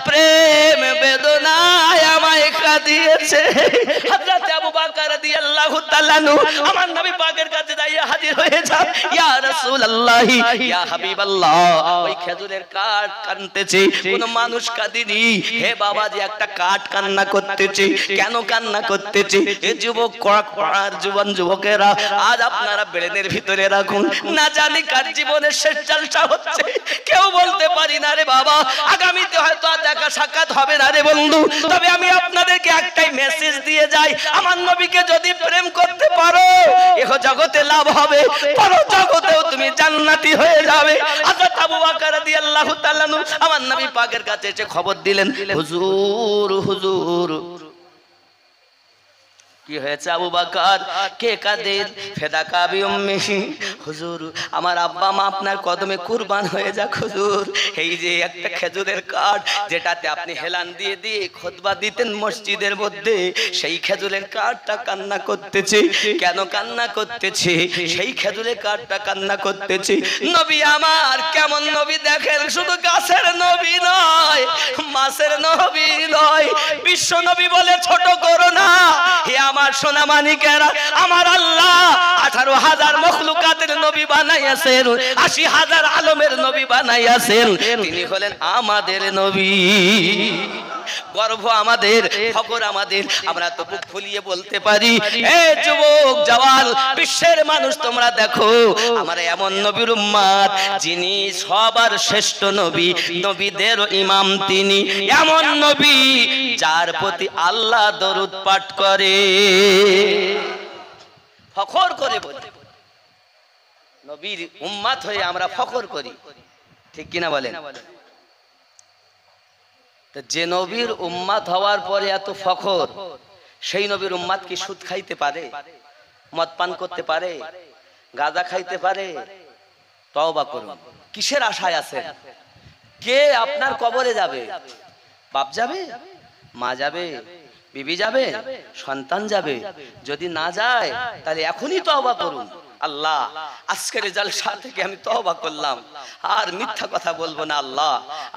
প্রেম বেদনায় আমায় কাঁদিয়েছে। হযরত আবু বকর রাদিয়াল্লাহু তাআলা আমার নবী পাকের কাছে দাঁড়িয়ে হাজির হয়ে যান, ইয়া রাসূলুল্লাহ, ইয়া হাবিবাল্লাহ। ওই খেজুরের কাঠ কাঁদতেছে, কোন মানুষ কাঁদেনি। হে বাবাজি, একটা কাঠ কান্না করতেছে। কেন কান্না করতেছে? এ যুবক আর যুবকেরা, আজ আপনারা ব্রেনের ভিতরে রাখুন, না জানি কার জীবনের শেষ জলসা হচ্ছে, কেউ বলতে পারি না রে বাবা। আগামীতে হয়তো আর দেখা সাক্ষাৎ হবে না রে বন্ধু। তবে আমি আপনাদেরকে একটাই মেসেজ দিয়ে যাই, আমার নবীকে যদি প্রেম করতে পারো, এহ জগতে লাভ হবে, পর জগতেও তুমি জান্নাতি হয়ে যাবে। হযরত আবু বকর রাদিয়াল্লাহু তাআলা আমার নবী পাকের কাছে এসে খবর দিলেন, হুজুর হুজুর। কি হয়েছে আবু বকর? কে কাঁদে? ফেদাকা বি উম্মিহি, হুজুর আমার আব্বা মা আপনার কদমে কুরবান হয়ে যাক হুজুর। এই যে একটা খেজুরের কাঠ, যেটাতে আপনি হেলান দিয়ে দিয়ে খুতবা দিতেন মসজিদের মধ্যে, সেই খেজুরের কাঠটা কান্না করতেছে। কেন কান্না করতেছে? সেই খেজুরের কাঠটা কান্না করতেছে। নবী আমার কেমন নবী দেখেন, শুধু গাছের নবী নয়, মাছের নবী নয়, বিশ্ব নবী বলে ছোট করো না। হে আমার সোনা মানিকেরা, আমার আল্লাহ 18,000 মখলুকাতের নবী বানাইয়াছেন, 80,000 আলমের নবী বানাইয়াছেন। তিনি হলেন আমাদের নবী। গর্ব আমাদের, ফখর আমাদের, আমরা তো বুক ফুলিয়ে বলতে পারি, এ যুবক জওয়ান বিশ্বের মানুষ তোমরা দেখো, আমরা এমন নবীর উম্মত যিনি সবার শ্রেষ্ঠ নবী, নবীদের ইমাম তিনি, এমন নবী যার প্রতি আল্লাহ দরুদ পাঠ করে। ফখর করে বলি, নবীর উম্মত হয়ে আমরা ফখর করি, ঠিক কিনা বলেন? যে নবীর উম্মত হওয়ার পরে এত ফখর, সেই নবীর উম্মত কি সুদ খাইতে পারে, মদ পান করতে পারে, গাঁজা খাইতে পারে? তওবা করুন। কিসের আশায় আছেন? কে আপনার কবরে যাবে? বাপ যাবে, মা যাবে, বিবি যাবে, সন্তান যাবে? যদি না যায় তাহলে এখনই তওবা করুন। আল্লাহ আজকের জলসা থেকে আমি তওবা করলাম, আর মিথ্যা কথা বলবো না আল্লাহ,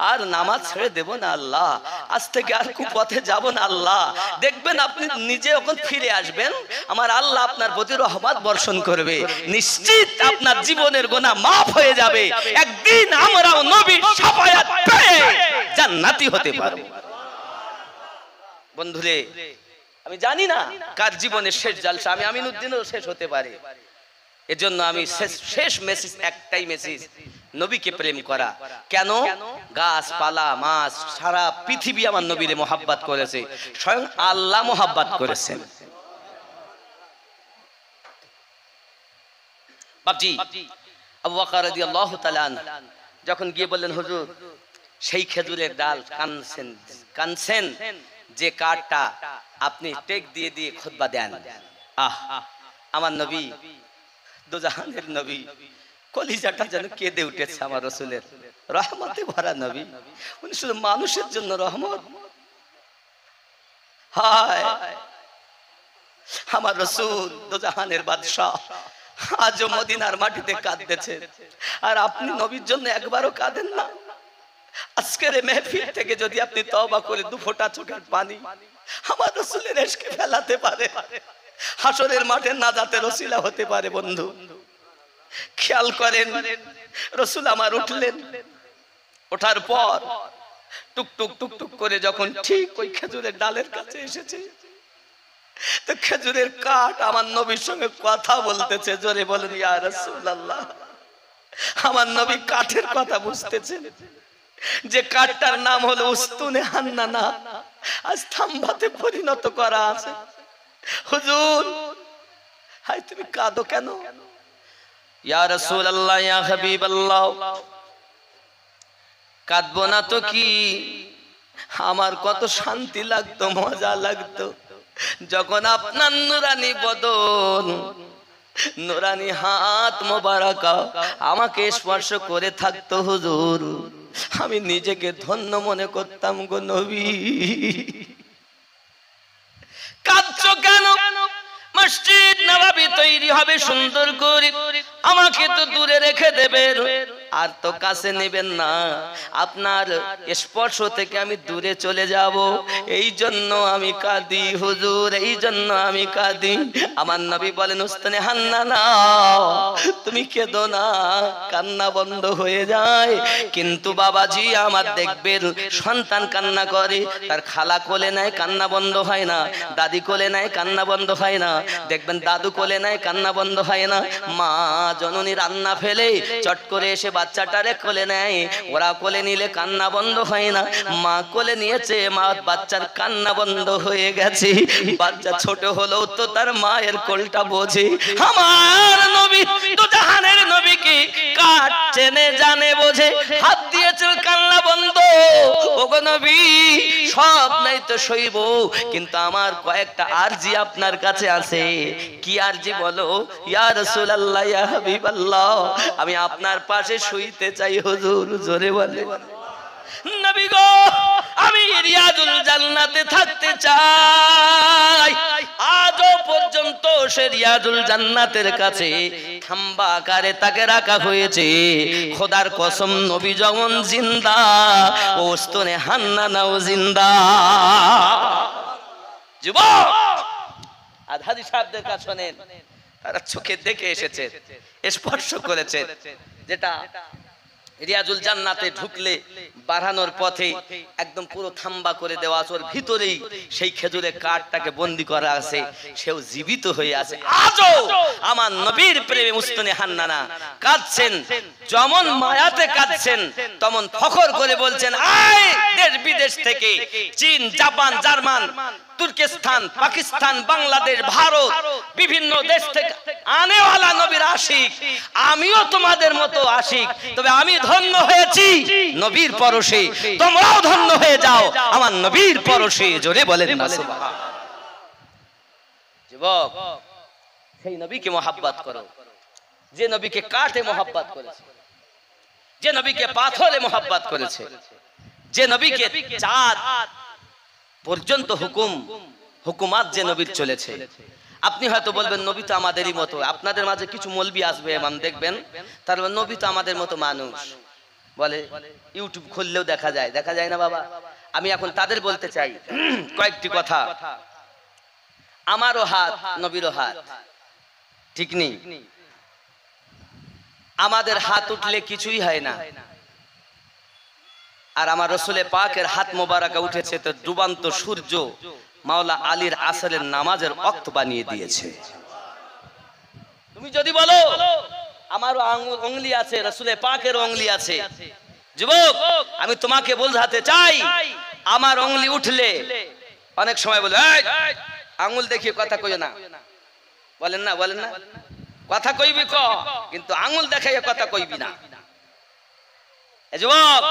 আর নামাজ ছেড়ে দেব না আল্লাহ, আজ থেকে আর কুপথে যাব না আল্লাহ। দেখবেন আপনি নিজে যখন ফিরে আসবেন, আমার আল্লাহ আপনার প্রতি রহমত বর্ষণ করবে, নিশ্চিত আপনার জীবনের গুনাহ মাফ হয়ে যাবে। একদিন আমরাও নবীর শাফায়াত পেয়ে জান্নাতি হতে পারবো। বন্ধুরে, আমি জানি না কার জীবনের শেষ জলসা, আমি আমিনুদ্দিনেরও শেষ হতে পারে। এজন্য আমি শেষ মেসেজ একটাই মেসেজ, নবীকে প্রেম করা। কেন? গাছপালা, মাছ, সারা পৃথিবী আমার নবীরে মোহাব্বত করেছে, স্বয়ং আল্লাহ মোহাব্বত করেছেন। বাপজি আবু বকর রাদিয়াল্লাহু তাআলা যখন গিয়ে বললেন, হুজুর সেই খেজুরের ডাল কানছেন যে কাঠটা আপনি টেক দিয়ে দিয়ে খুতবা দেন। আহ, আমার নবী, দুজাহানের নবী, কলিজাটা যেন কেঁদে উঠেছে আমার রাসূলের। রহমতে ভরা নবী, উনি শুধু মানুষের জন্য রহমত। হায়, আমার রাসূল দুজাহানের বাদশাহ আজও মদিনার মাটিতে কাঁদতেছে, আর আপনি নবীর জন্য একবারও কাঁদেন না। আজকের মেহফিল থেকে যদি আপনি তওবা করে 2 ফোঁটা চোখের পানি আমার রাসূলের ইশকে ফেলাতে পারে, হাসরের মাঠে নাজাতের ওসিলা হতে পারে। বন্ধু খেয়াল করেন, রাসূল আমার উঠলেন, ওঠার পর টুক টুক টুক টুক করে যখন ঠিক ওই খেজুরের ডালের কাছে এসেছে, তো খেজুরের কাঠ আমার নবীর সঙ্গে কথা বলতেছে। জোরে বলেন ইয়া রাসূলুল্লাহ। আমার নবী কাঠের কথা বুঝতেছেন, যে কাঠটার নাম হলো উস্তুনে হান্নানা, আজ থাম্বাতে পরিণত করা আছে। হুজুর, হাই তুমি কাঁদো কেন? ইয়া রাসূলুল্লাহ, ইয়া হাবিবাল্লাহ, কাঁদবো না তো কি, আমার কত শান্তি লাগতো, মজা লাগতো যখন আপনার নুরানি বদন নুরানি হাত মোবারকা আমাকে স্পর্শ করে থাকতো হুজুর, আমি নিজেকে ধন্য মনে করতাম গো নবী। কাঁদছো কেন? মসজিদ নববী তৈরি হবে সুন্দর করে, আমাকে তো দূরে রেখে দেবেন, আর তো কাছে নেবেন না, আপনার স্পর্শ থেকে আমি দূরে চলে যাব, এই জন্য আমি কাঁদি হুজুর, এই জন্য আমি কাঁদি। আমার নবী বলেন, উস্তানে হান্নানা তুমি কেঁদো না, কান্না বন্ধ হয়ে যায়। কিন্তু বাবাজি আমার দেখবেন সন্তান কান্না করে, তার খালা কোলে নেয়, কান্না বন্ধ হয় না, দাদি কোলে নেয়, কান্না বন্ধ হয় না, দেখবেন দাদু কোলে নেয়, কান্না বন্ধ হয় না। মা জননী রান্না ফেলে চট করে এসে বাচ্চাটারে কোলে নেয়, ওরা কোলে নিলে কান্না বন্ধ হয় না। মা কোলে নিয়েছে, মা বাচ্চার কান্না বন্ধ হয়ে গেছে। বাচ্চা ছোট হলেও তো তার মায়ের কোলটা বোঝে। আমার নবী তো জাহানের নবীকে কাট চেনে জানে বোঝে, হাত দিয়েছে কান্না বন্ধ। ওগো নবী সব নাই তো সইব, কিন্তু আমার কয়েকটা আরজি আপনার কাছে আছে। কি আরজি বলো? ইয়া রাসূলুল্লাহ, ইয়া হাবিবাল্লাহ, আমি আপনার পাশে শুইতে চাই হুজুর। জোরে বলে নবী গো, আমি রিয়াজুল জান্নাতে থাকতে চাই। আজও পর্যন্ত সে রিয়াজুল জান্নাতের কাছে খাম্বা আকারে তাকে রাখা হয়েছে। খোদার কসম, নবী যেমন জিন্দা, ওস্তনে হান্নানাও জিন্দা। যুবক আর হাজী সাহেবদের কাছে শোনেন, তারা চোখে দেখে এসেছে, স্পর্শ করেছে, যেটা রিয়াজুল জান্নাতে ঢুকলে বাড়ানোর পথে একদম পুরো থাম্বা করে দেওয়া আছে, ওর ভিতরেই সেই খেজুরের কাঠটাকে বন্দি করা আছে, সেও জীবিত হয়ে আছে। আজও আমার নবীর প্রেমে মুস্তানে হান্নানা কাঁদছেন, যেমন মায়াতে কাঁদছেন, তেমন ফখর করে বলছেন, আয় দেশ বিদেশ থেকে, চীন, জাপান, জার্মান, তুর্কিস্তান, পাকিস্তান, বাংলাদেশ, ভারত, বিভিন্ন দেশ থেকে আনেওয়ালা নবীর আশিক, আমিও তোমাদের মতো আশিক, তবে আমি ধন্য হয়েছি নবীর পরশে, তোমরাও ধন্য হয়ে যাও আমার নবীর পরশে। জোরে বলেন না সুবহান। যুবক, সেই নবীকে মহব্বত করো, যে নবীকে কাঠে মহব্বত করেছে, যে নবীকে পাথরে মহব্বত করেছে, যে নবীকে চাঁদ পর্যন্ত হুকুমাত যে নবীর চলেছে। আপনি হয়তো বলবেন, নবী তো আমাদেরই মতো। আপনাদের মাঝে কিছু মৌলবি আসবে, এমন দেখবেন তার নবী তো আমাদের মতো মানুষ বলে, ইউটিউব খুললেও দেখা যায়। দেখা যায় না বাবা? আমি এখন তাদের বলতে চাই কয়েকটি কথা। আমারও হাত নবীরও হাত, ঠিক নেই? আমাদের হাত উঠলে কিছুই হয় না, আর আমার রসুলে পাকের হাত মোবারকা উঠেছে তো ডুবান্ত সূর্য মাওলা আলীর আসরের নামাজের ওয়াক্ত বানিয়ে দিয়েছে। তুমি যদি বলো আমারও আঙ্গুলি আছে, রসুলে পাকের আঙ্গুলি আছে, যুবক আমি তোমাকে বোঝাতে চাই, আমার আঙ্গুলি উঠলে অনেক সময় বলে, আঙ্গুল দেখিয়ে কথা কইও না, বলেন না? বলেন না? কথা কইবি ক, কিন্তু আঙ্গুল দেখাইয়া কথা কইবি না। যুবক,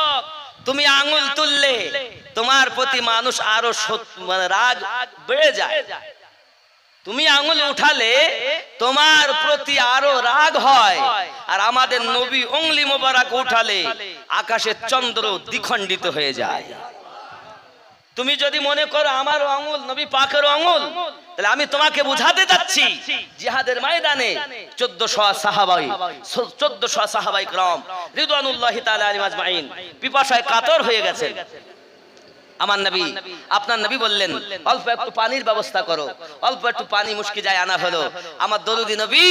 তুমি আঙ্গুল তুললে তোমার প্রতি মানুষ আরো রাগ বেড়ে যায়। তুমি আঙ্গুল উঠালে তোমার প্রতি আরো রাগ হয়। আর আমাদের নবী আঙ্গুলি মোবারক উঠালে আকাশের চন্দ্র দ্বিখণ্ডিত হয়ে যায়। তুমি যদি মনে করো আমারও আঙ্গুল নবী পাকেরও আঙ্গুল, তাহলে আমি তোমাকে বুঝাতে যাচ্ছি, জিহাদের ময়দানে 1400 সাহাবায়ে کرام রিদওয়ানুল্লাহি তাআলা আলাইহিম আজমাইন পিপাসায় কাতর হয়ে গেছেন। আমার নবী, আপনার নবী বললেন, অল্প একটু পানির ব্যবস্থা করো। অল্প একটু পানি মুশকি যায় আনা হলো। আমার দরুদি নবী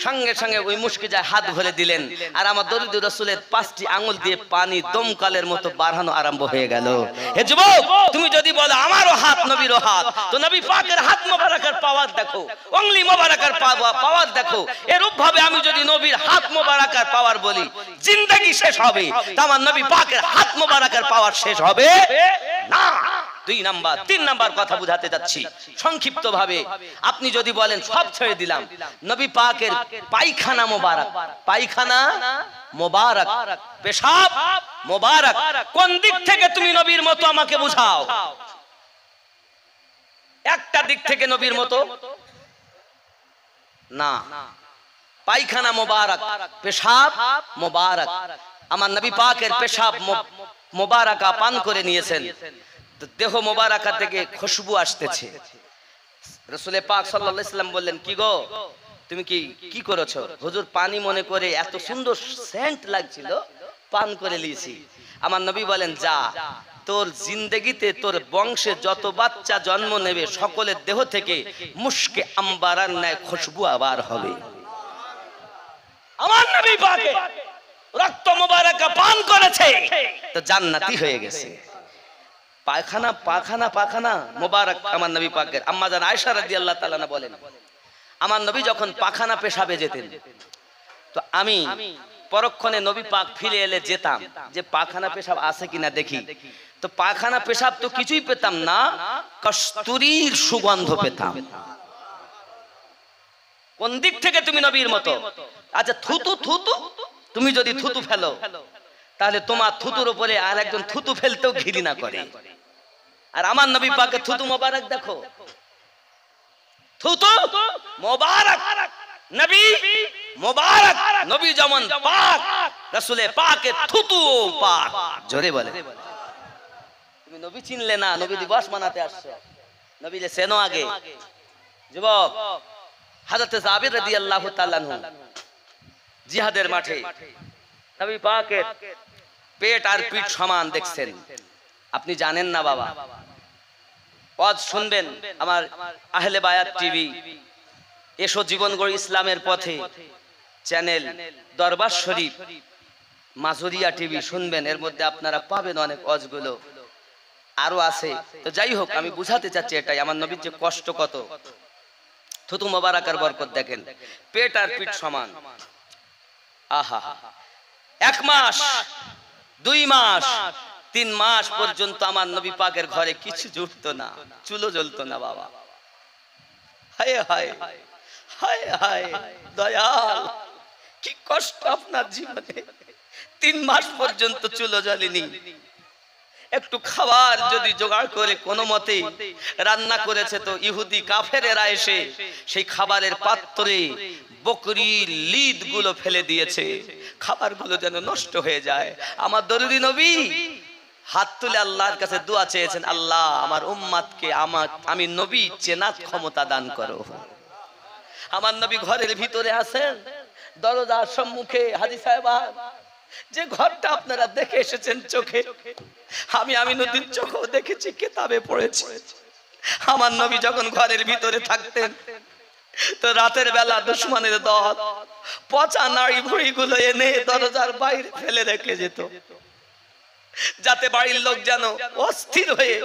সঙ্গে সঙ্গে ওই মুশকি যায় হাত ভরে দিলেন, আর আমার দরুদি রাসূলের 5টি আঙ্গুল দিয়ে পানি দমকালের মতো বাড়ানো আরম্ভ হয়ে গেল। হে যুবক, তুমি যদি বলো আমারও হাত নবীরও হাত, তো নবী পাকের হাত মোবারকের পাওয়ার দেখো, আঙ্গুলি মোবারকের পাওয়ার দেখো। এরূপ ভাবে আমি যদি নবীর হাত মোবারকের পাওয়ার বলি, জিন্দেগি শেষ হবে, তো আমার নবী পাকের হাত মোবারকের পাওয়ার শেষ হবে না। 2 নাম্বার 3 নাম্বার কথা বুঝাতে যাচ্ছি সংক্ষিপ্ত ভাবে। আপনি যদি বলেন সব ছেড়ে দিলাম, নবী পাকের পায়খানা মোবারক, পায়খানা মোবারক, পেশাব মোবারক, কোন দিক থেকে তুমি নবীর মতো আমাকে বুঝাও। একটা দিক থেকে নবীর মতো না, পায়খানা মোবারক, পেশাব মোবারক, আমার নবী পাকের পেশাব মোবারকা পান করে নিয়েছেন। তো দেহ মোবারকা থেকে খুশবু আসতেছে। রাসূল পাক সাল্লাল্লাহু আলাইহি ওয়াসাল্লাম বললেন, কি গো তুমি কি করেছো? হুজুর পানি মনে করে এত সুন্দর সেন্ট লাগছিল, পান করে নিয়েছি। আমার নবী বলেন, যা, তোর জিন্দেগিতে তোর বংশে যত বাচ্চা জন্ম নেবে সকলের দেহ থেকে মুশকে আম্বারার ন্যায় খুশবু আবার হবে। আমার নবী পাকে রক্ত মোবারকা পান করেছে তো জান্নাতি হয়ে গেছে। পায়খানা পাখানা পাখানা মোবারক আমার নবী পাকের। আম্মা জান আয়েশা রাদিয়াল্লাহু তাআলা না বলেন, আমার নবী যখন পাখানা পেশাবে যেতেন তো আমি পরক্ষণে নবী পাক ফিরে এলে যেতাম যে পাখানা পেশাব আছে কিনা দেখি। তো পাখানা পেশাব তো কিছুই পেতাম না, কস্তুরীর সুগন্ধ পেতাম। কোন দিক থেকে তুমি নবীর মতো? আচ্ছা থুতু থুতু, তুমি যদি থুতু ফেলো তাহলে তোমার থুতুর উপরে আর একজন থুতু ফেলতেও ঘৃণা করে। আর আমার নবী পাকের থুতু মোবারক দেখো, থুতু মোবারক, নবী মোবারক, নবী যেমন পাক রাসূলে পাকের থুতু পাক। জোরে বলে। তুমি নবী চিনলে না, নবী দিবস মানাতে আসছো, নবী যে চেনো আগে। যুবক, হযরত জাবির রাদিয়াল্লাহু তাআলা আনহু জিহাদের মাঠে নবী পাকের পেট আর পিঠ সমান দেখছেন। আপনি জানেন না বাবা, ওয়াজ শুনবেন আমার আহলে বায়াত টিভি, এসো জীবন গড়ি ইসলামের পথে চ্যানেল, দরবার শরীফ, মাজুরিয়া টিভি শুনবেন, এর মধ্যে আপনারা পাবেন অনেক ওয়াজগুলো আরো আছে। তো যাই হোক, আমি বুঝাতে চাচ্ছি এটাই, আমার নবীর যে কষ্ট কত। থুতু মোবারকার বরকত দেখেন, পেট আর পিঠ সমান। আহা, 1 মাস 2 মাস 3 মাস পর্যন্ত আমার নবী পাকের ঘরে কিছু জুটতো না, চুলো জ্বলতো না বাবা। হায় হায় হায় হায়, দয়াল কি কষ্ট আপনার জীবনে। 3 মাস পর্যন্ত চুলো জ্বলেনি। একটু খাবার যদি জোগাড় করে কোনো মতে রান্না করেছে তো ইহুদি কাফেরেরা এসে সেই খাবারের পাত্রে বকরির লিদ গুলো ফেলে দিয়েছে, খাবারগুলো যেন নষ্ট হয়ে যায়। আমার দরুদি নবী হাত তুলে আল্লাহর কাছে দোয়া চেয়েছেন, আল্লাহ আমার উম্মতকে আমি নবী চেনার ক্ষমতা দান করো। আমার নবী ঘরের ভিতরে আছেন, দরজার সম্মুখে হাজী সাহেবা যে ঘরটা আপনারা দেখে এসেছেন চোখে, আমি আমিনুদ্দিন চোখেও দেখেছি, কিতাবে পড়েছি। আমার নবী যখন ঘরের ভিতরে থাকতেন তো রাতের বেলা দুশমনের দল পচা নাড়ি ভুড়ি গুলো এনে দরজার বাইরে ফেলে রেখে যেত, যাতে বাড়ির লোক যেন অস্থির হয়ে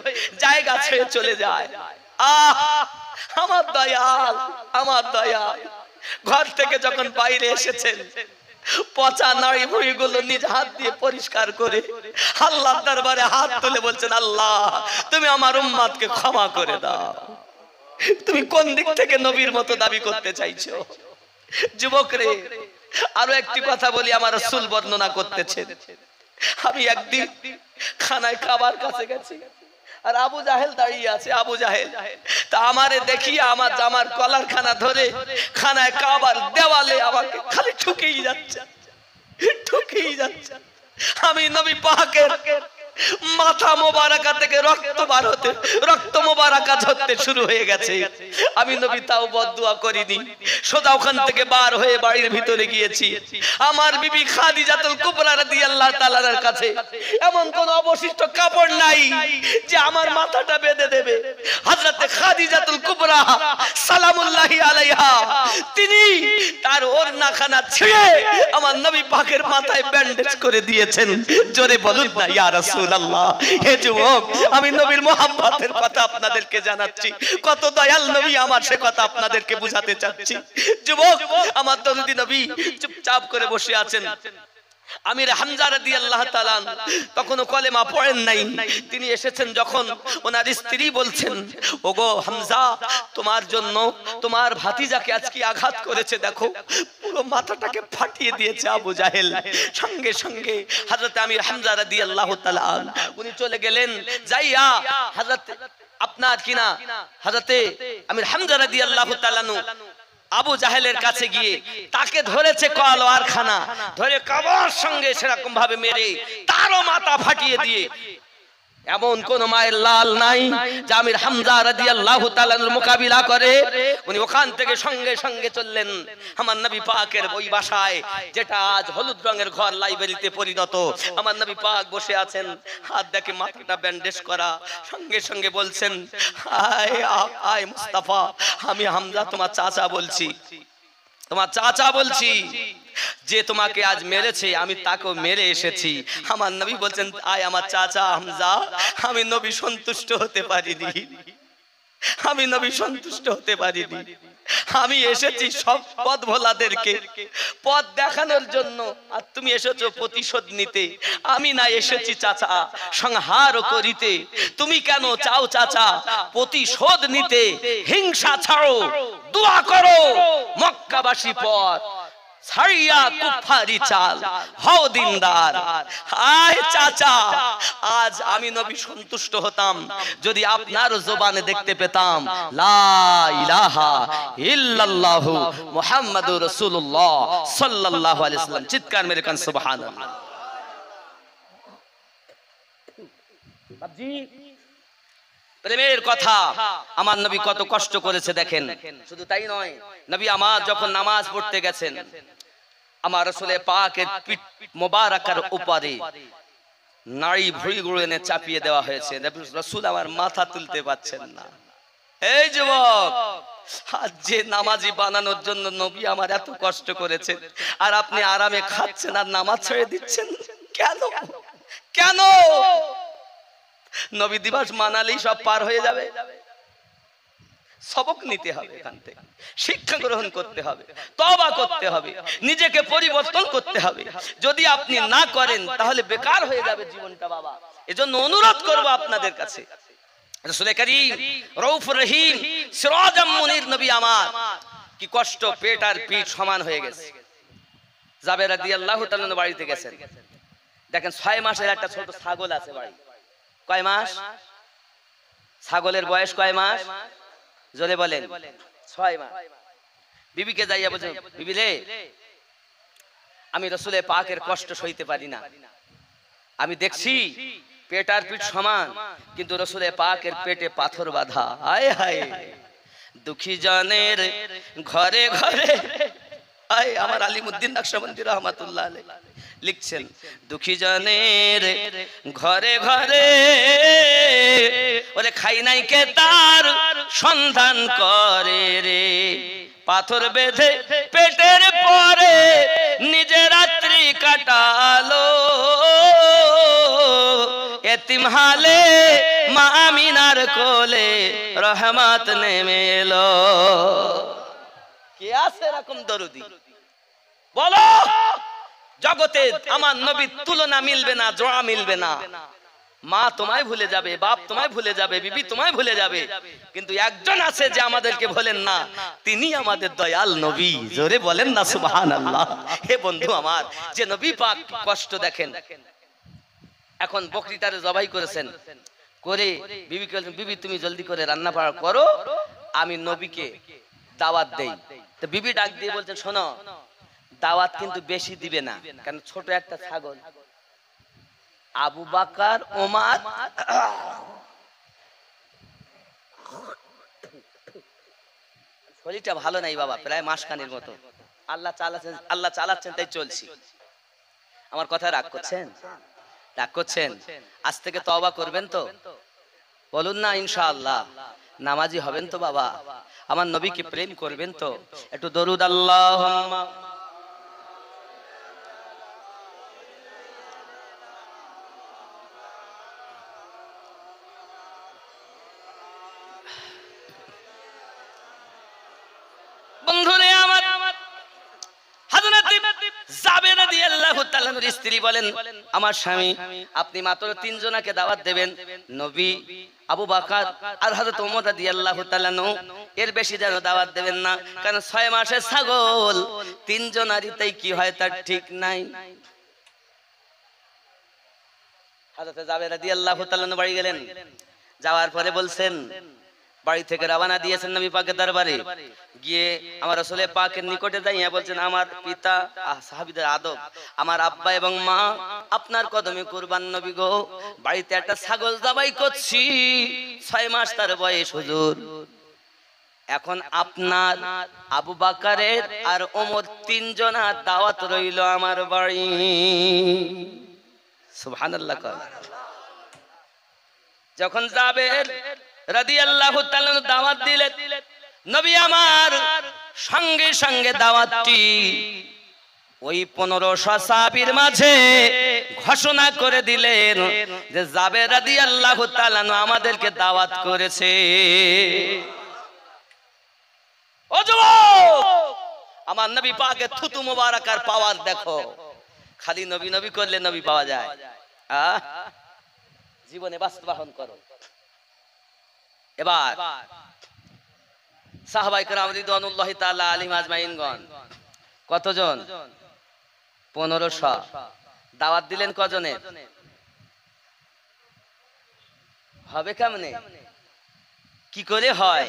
জায়গা ছেড়ে চলে যায়। আহ আমার দয়াল, আমার দয়াল ঘর থেকে যখন বাইরে এসেছেন পচা নাড়ি ভুড়ি গুলো নিজ হাত দিয়ে পরিষ্কার করে আল্লাহর দরবারে হাত তুলে বলছেন, আল্লাহ তুমি আমার উম্মতকে ক্ষমা করে দাও। তুমি কোন দিক থেকে নবীর মতো দাবি করতে চাইছো? যুবক রে, আরো একটি কথা বলি, আমার রাসূল বর্ণনা করতেছেন, আমি একদিন খানায় খাবার কাছে গেছি আর আবু জাহেল দাঁড়িয়ে আছে। আবু জাহেল তা আমারে দেখিয়ে আমার জামার কলার খানা ধরে খানায় খাবার দেওয়ালে আমাকে খালি ঠুকেই যাচ্ছে, ঠুকেই যাচ্ছে। আমি নবী পাকের মাথা মোবারকা থেকে রক্ত মোবারকা ঝরতে শুরু হয়ে গেছে। আমি নবী তাও বদদুয়া করিনি, সোজা ওখান থেকে বার হয়ে বাড়ির ভিতরে গিয়েছি। আমার বিবি খাদিজাতুল কুবরা রাদিয়াল্লাহু তাআলার কাছে এমন কোন অবশিষ্ট কাপড় নাই যে আমার মাথাটা বেঁধে দেবে। হযরতে খাদিজাতুল কুবরা সালামুল্লাহি আলাইহা তিনি তার ওড়নাখানা ছিঁড়ে আমার নবী পাকের মাথায় ব্যান্ডেজ করে দিয়েছেন। জোরে বলুন না ইয়া রাসূল। হে যুবক, আমি নবীর মুহাব্বতের কথা আপনাদেরকে জানাচ্ছি, কত দয়াল নবী আমার সে কথা আপনাদেরকে বুঝাতে চাচ্ছি। যুবক, আমার দরদি নবী চুপচাপ করে বসে আছেন। আমির হামজা রাদিয়াল্লাহু তাআলা তখনও কলেমা পড়েন নাই। তিনি এসেছেন যখন ওনার স্ত্রী বলছেন, ওগো হামজা, তোমার জন্য তোমার ভাতিজাকে আজকে আঘাত করেছে, দেখো পুরো মাথাটাকে ফাটিয়ে দিয়েছে আবু জাহেল। সঙ্গে সঙ্গে হযরত আমির হামজা রাদিয়াল্লাহু তাআলা উনি চলে গেলেন, যাইয়া হযরত আপনার কিনা হযরতে আমির হামজা রাদিয়াল্লাহু তাআলা আবু জাহেলের কাছে গিয়ে তাকে ধরেছে কলোয়ার খানা, ধরে কাবার সঙ্গে সেরকম ভাবে মেরে তারও মাথা ফাটিয়ে দিয়ে, এমন কোন মায়ের লাল নাই যে আমির হামজা রাদিয়াল্লাহু তাআলার মোকাবিলা করে। উনি ওখান থেকে সঙ্গে সঙ্গে চললেন আমার নবী পাকের ওই বাসায়, যেটা আজ হলুদ রঙের ঘর লাইব্রেরিতে পরিণত। আমার নবী পাক বসে আছেন, হাত দেখে মাথাটা ব্যান্ডেজ করা, সঙ্গে সঙ্গে বলছেন, আয় আয় মুস্তাফা, আমি হামজা তোমার চাচা বলছি, তোমার চাচা বলছি, যে তোমাকে আজ মেরেছে আমি তাকেও মেরে এসেছি। আমার নবী বলছেন, আয় আমার চাচা হামজা, আমি নবী সন্তুষ্ট হতে পারিনি, আমি নবী সন্তুষ্ট হতে পারিনি, আমি এসেছি সব পথ ভোলাদেরকে পথ দেখানোর জন্য, আর তুমি এসেছো প্রতিশোধ নিতে। আমি না এসেছি চাচা সংহার করিতে, তুমি কেন চাও চাচা প্রতিশোধ নিতে? হিংসা ছাড়ো, দোয়া করো, মক্কাবাসী পথ ছাড়িয়া কুফারি চাল হও দিনদার। আয় চাচা, আজ আমি নবী সন্তুষ্ট হতাম যদি আপনার জবানে দেখতে পেতাম লা ইলাহা ইল্লাল্লাহু মুহাম্মাদুর রাসূলুল্লাহ সাল্লাল্লাহু আলাইহি ওয়াসাল্লাম। চিৎকার মেরে কান সুবহানাল্লাহ। বাবজি, প্রেমের কথা আমার নবী কত কষ্ট করেছে দেখেন। শুধু তাই নয়, নবী আমার যখন নামাজ পড়তে গেছেন, আমার রাসূলে পাকের পিঠ মোবারকার উপরে নাড়ি ভুঁড়িগুলো এনে চাপিয়ে দেওয়া হয়েছে। রাসূল আমার মাথা তুলতে পারছেন না। এই যুবক, আজ যে নামাজি বানানোর জন্য নবী আমার এত কষ্ট করেছেন, আর আপনি আরামে খাচ্ছেন আর নামাজ ছেড়ে দিচ্ছেন কেন? কেন? নবী দিবস মানালেই সব পার হয়ে যাবে? সবক নিতে হবে, এখান থেকে শিক্ষা গ্রহণ করতে হবে, তওবা করতে হবে, নিজেকে পরিবর্তন করতে হবে। যদি আপনি না করেন তাহলে বেকার হয়ে যাবে জীবনটা বাবা। এজন্য অনুরোধ করব আপনাদের কাছে, রাসূল করিম রউফুর রহিম সিরাজাম মুনির নবী আমার কি কষ্ট, পেট আর পিঠ সমান হয়ে গেছে। জাবের রাদিয়াল্লাহু তাআলা বাড়িতে গেছেন, দেখেন 6 মাসের একটা ছোট ছাগল আছে বাড়ি। কয় মাস? ছাগলের বয়স কয় মাস? জোরে বলেন। 6 মাস। বিবিকে যাইয়া বলছেন, বিবি রে, আমি রাসূলের পাকের কষ্ট সইতে পারি না। আমি দেখছি পেট আর পিঠ সমান, কিন্তু রাসূলের পাকের পেটে পাথর বাঁধা। হায় হায়, দুঃখী জনের ঘরে ঘরে, আয় আমার আলিমউদ্দিন নকশবন্দি রহমাতুল্লাহ আলাইহি লিখছেন, দুঃখী জনের ঘরে ঘরে ওরে খাই নাই কে তার সন্ধান করে রে, পাথর বেঁধে পেটের পরে নিজে রাত্রি কাটালো, এতিম হালে মা আমিনার কোলে রহমত নেমে এলো। কে আছে এরকম দরদি? বলো, জগতে আমার নবীর তুলনা মিলবে না, জোড়া মিলবে না। মা তোমায় ভুলে যাবে, বাপ তোমায় ভুলে যাবে, বিবি তোমায় ভুলে যাবে, কিন্তু একজন আছে যে আমাদেরকে ভোলেন না, তিনি আমাদের দয়াল নবী। জোরে বলেন না সুবহানাল্লাহ। হে বন্ধু আমার, যে নবী পাক কষ্ট দেখেন। এখন বকরিটারে জবাই করেছেন, করে বিবিকে বলছেন, বিবি তুমি জলদি করে রান্না বাড়া করো, আমি নবীকে দাওয়াত দেই। তো বিবি ডাক দিয়ে বলছেন, শোনো, দাওয়াত কিন্তু বেশি দিবে না, কারণ ছোট একটা ছাগল। আবু বকর, ওমর, শরীরটা ভালো নাই বাবা, প্রায় মাসখানেক মতো। আল্লাহ চালাচ্ছেন তাই চলছি। আমার কথা রাগ করছেন? রাগ করছেন? আজ থেকে তওবা করবেন তো? বলুন না ইনশাআল্লাহ। নামাজি হবেন তো বাবা? আমার নবীকে প্রেম করবেন তো? একটু দরুদ আল্লাহুম্মা। বন্ধুরে আমার, হযরত জাবের রাদিয়াল্লাহু তাআলার স্ত্রী বলেন, আমার স্বামী আপনি মাত্র 3 জনকে দাওয়াত দেবেন, নবী, আবু বকর আর হযরত ওমর রাদিয়াল্লাহু তাআলা, এর বেশি যেন দাওয়াত দেবেন না, কারণ 6 মাসের ছাগল 3 জনারিতেই কি হয় তার ঠিক নাই। হযরত জাবের রাদিয়াল্লাহু তাআলা বাড়ি গেলেন, যাওয়ার পরে বলছেন, বাড়ি থেকে রওনা দিয়েছেন নবী পাকের দরবারে। গিয়ে আমার রাসূল পাকের নিকটে যাইয়া বলছেন, আমার পিতা, সাহাবীদের আদব, আমার আব্বা এবং মা আপনার কদমে কুরবান নবী গো। বাড়িতে একটা ছাগল জবাই করছি, 6 মাস তার বয়স হুজুর। এখন আপনার, আবু বকরের আর ওমর 3 জনের দাওয়াত রইল আমার বাড়ি। সুবহানাল্লাহ। যখন জাবের রাদিয়াল্লাহু তাআলা দাওয়াত দিলেন, নবী আমার সঙ্গে সঙ্গে দাওয়াতটি ওই 1500 সাহাবীর মাঝে ঘোষণা করে দিলেন যে জাবের রাদিয়াল্লাহু তাআলা আমাদেরকে দাওয়াত করেছে। ও যুবক, আমার নবী পাকের থুতু মোবারকার পাওয়ার দেখো। খালি নবী নবী করলে নবী পাওয়া যায়? জীবনে বাস্তবায়ন করো। এবার সাহাবায়ে কেরাম রিদওয়ানুল্লাহি তাআলা আলাইহিম আজমাইনগণ কতজন? 1500। দাওয়াত দিলেন কজনের? হবে কেমনে? কি করে হয়?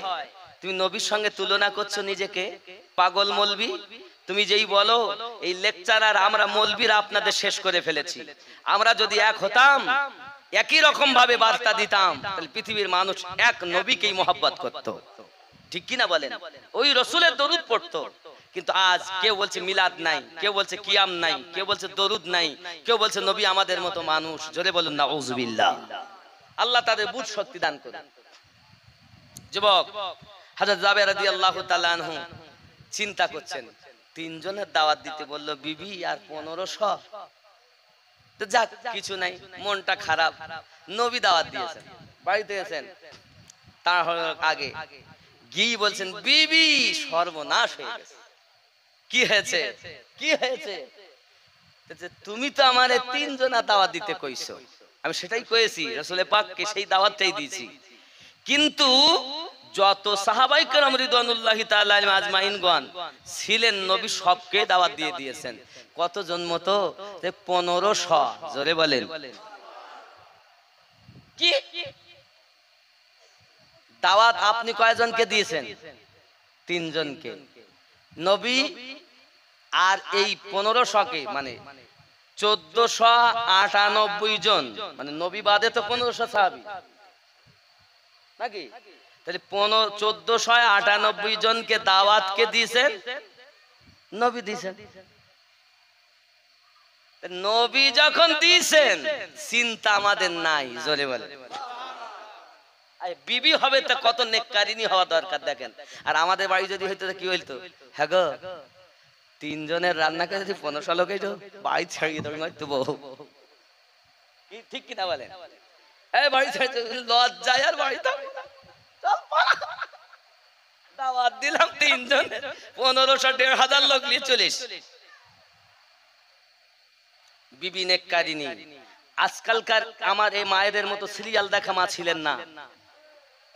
তুমি নবীর সঙ্গে তুলনা করছো নিজেকে? পাগল মৌলবি তুমি যেই বলো এই লেকচারার আমরা মৌলবিরা আপনাদের শেষ করে ফেলেছি। আমরা যদি এক হতাম, একই রকম ভাবে বার্তা দিতাম, তাহলে পৃথিবীর মানুষ এক নবীকেই মহব্বত করত। ঠিক কি না বলেন? ওই রাসূলের দরুদ পড়তো। কিন্তু আজ কেউ বলছে মিলাদ নাই, কেউ বলছে কিয়াম নাই, কেউ বলছে দরুদ নাই, কেউ বলছে নবী আমাদের মতো মানুষ। জোরে বলুন নাউযুবিল্লাহ। আল্লাহ তাদের বুঝ শক্তি দান করুন। যুবক, হযরত জাবের রাদিয়াল্লাহু তাআলা আনহু চিন্তা করছেন, 3 জনের দাওয়াত দিতে বলল বিবি আর 1500। তো যাক কিছু নাই, মনটা খারাপ। নবী দাওয়াত দিয়েছেন, বাড়িতে এসেছেন, তার আগে গিয়ে বলছেন বিবি সর্বনাশ হয়ে গেছে। কি হয়েছে? কি হয়েছে? তুমি তো আমারে 3 জনা দাওয়াত দিতে কইছো। আমি সেটাই কইছি, রাসূল পাককে সেই দাওয়াতটাই দিয়েছি। কিন্তু যত সাহাবায়ে কেরাম রিদওয়ানুল্লাহি তাআলা আলাইহিম আজমাইনগণ ছিলেন, নবী সবকে দাওয়াত দিয়ে দিয়েছেন। কতজন মতো? 1500। জোরে বলেন। কি দাওয়াত আপনি কয়জনকে দিয়েছেন? 3 জনকে। নবী আর এই 1500কে মানে 1498 জন, মানে নবী বাদে তো 1500 সাহাবী নাকি? তাহলে 1498 জনকে দাওয়াতকে দিয়েছেন, নবী দিয়েছেন। নবী যখন দিয়েছেন চিন্তা আমাদের নাই। জোরে বলে। বিবি হবে তো কত নেককারিনী হওয়া দরকার দেখেন। আর আমাদের বাড়ি যদি হইতো কি হইতো? হ্যাঁ গো, 3 জনের রান্না করে যদি 1500 লোক হইতো, বাড়ি ছাড়িয়ে দেবে হয়তো বউ। ঠিক কিনা বলেন? এই বাড়ি ছাড়িয়ে লজ্জায় আর বাড়ি দাওয়াত দিলাম 3 জন, 1500 1500 লোক নিয়ে চলিস। বিবি নেককারিনী। আজকালকার আমার এই মায়েদের মতো সিরিয়াল দেখা মা ছিলেন না।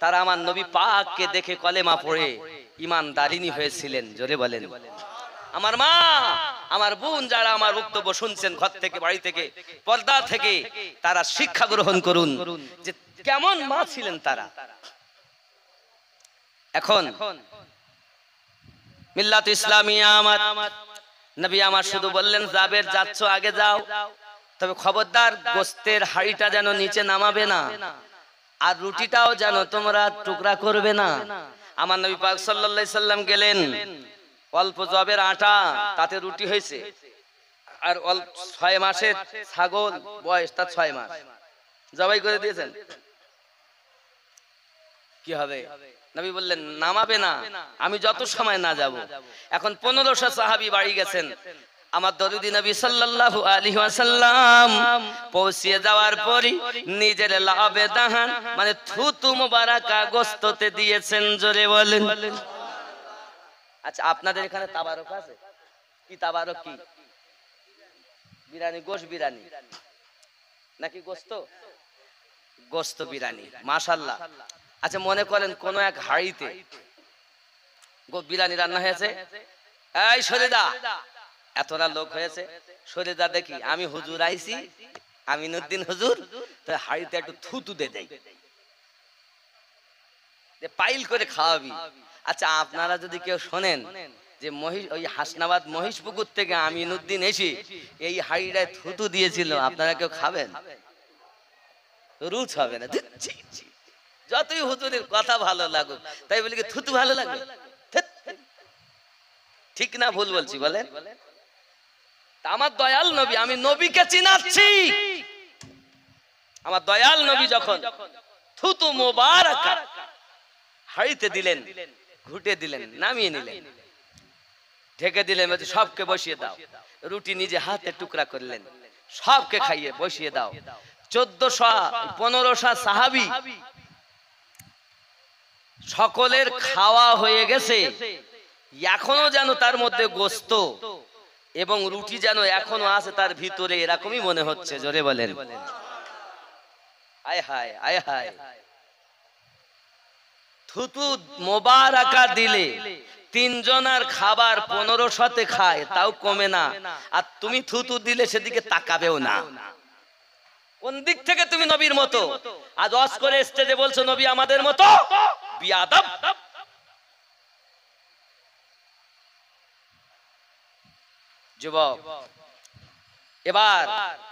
তারা আমার নবী পাককে দেখে কলেমা পড়ে ঈমানদারিনী হয়েছিলেন। জোরে বলেন। আমার মা, আমার বোন যারা আমার বক্তব্য শুনছেন ঘর থেকে, বাড়ি থেকে, পর্দা থেকে, তারা শিক্ষা গ্রহণ করুন যে কেমন মা ছিলেন তারা। এখন মিল্লাত ইসলামিয়া আমার নবী আমার শুধু বললেন জাবের যাচ্ছ আগে যাও, তবে খবরদার গোস্তের হাড়িটা যেন নিচে নামাবে না, আর রুটিটাও যেন তোমরা টুকরা করবে না। আমার নবী পাক সাল্লাল্লাহু আলাইহি সাল্লাম গেলেন, অল্প জবের আটা, তাতে রুটি হয়েছে। আর 6 মাসের ছাগল বয়স, তার 6 মাস জবাই করে দিয়েছেন। কি হবে? নবী বললেন নামাবে না, আমি যত সময় না যাব। এখন 1500 সাহাবী বাড়ি গেছেন। আমার দরুদি নবী সাল্লাল্লাহু আলাইহি ওয়াসাল্লাম পৌঁছে যাওয়ার পরই নিজের লাবে দাহান মানে থুতু মোবারকা গোস্ততে দিয়েছেন। জোরে বলেন। আচ্ছা, আপনাদের এখানে তাবারক আছে কি? তাবারক কি? বিরানি, গোশত বিরানি নাকি গোস্ত? গোস্ত বিরানি, মাশাআল্লাহ। আচ্ছা, মনে করেন কোন এক হাড়িতে বিরানি রান্না হয়েছে। এই শরীদা, এতটা লোক হয়েছে, শরীদা দেখি আমি হুজুর আইছি, আমিনুদ্দিন হুজুর, তো হাড়িতে একটু থুতু দে দেই। যে পাইল করে খাওয়াবি। আচ্ছা আপনারা যদি কেউ শোনেন যে ওই হাসনাবাদ মহিষপুকুর থেকে আমিনুদ্দিন এসে এই হাড়িটায় থুতু দিয়েছিল, আপনারা কেউ খাবেন? রুচ হবে না। যতই হুজুরের কথা ভালো লাগুক, তাই বলি কি থুতু ভালো লাগবে? ঠিক না ভুল বলছি বলেন? আমার দয়াল নবী, আমি নবীকে চিনাচ্ছি। আমার দয়াল নবী যখন থুতু মোবারক হাড়িতে দিলেন, ঘুটে দিলেন, নামিয়ে নিলেন, ঢেকে দিলেন, সবকে বসিয়ে দাও। রুটি নিজে হাতে টুকরা করলেন, সবকে খাইয়ে বসিয়ে দাও। 1400-1500 সাহাবী সকলের খাওয়া হয়ে গেছে, এখনো যেন তার মধ্যে গোস্ত এবং রুটি যেন এখনো আছে তার ভিতরে, এরকমই মনে হচ্ছে। জোরে বলেন আয় হায় আয় হায়। থুতু মোবারকা দিলে 3 জনের খাবার 1500-তে খায়, তাও কমে না। আর তুমি থুতু দিলে সেদিকে তাকাবেও না। কোন দিক থেকে তুমি নবীর মতো? আজ ওয়াজ করে স্টেজে বলছো নবী আমাদের মতো, বিয়াদব। যুবক, এবার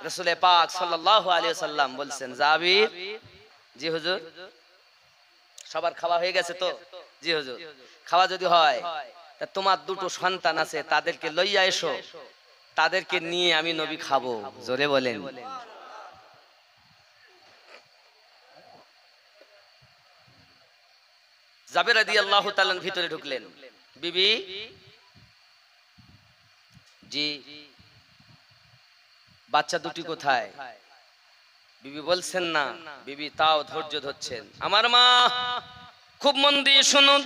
রাসূল পাক সাল্লাল্লাহু আলাইহি ওয়াসাল্লাম বলছেন, জাবির। জি হুজুর। সবার খাওয়া হয়ে গেছে তো? জি হুজুর। খাওয়া যদি হয় তা তোমার 2টো সন্তান আছে, তাদেরকে লইয়া এসো, তাদেরকে নিয়ে আমি নবী খাবো। জোরে বলেন। জাবের রাদিয়াল্লাহু তাআলা ভিতরে ঢুকলেন। বিবি, জি বাচ্চা দুটি কোথায়? বিবি বলছেন না। বিবি তাও ধৈর্য ধরছেন। আমার মা, খুব মন দিয়ে শুনুন,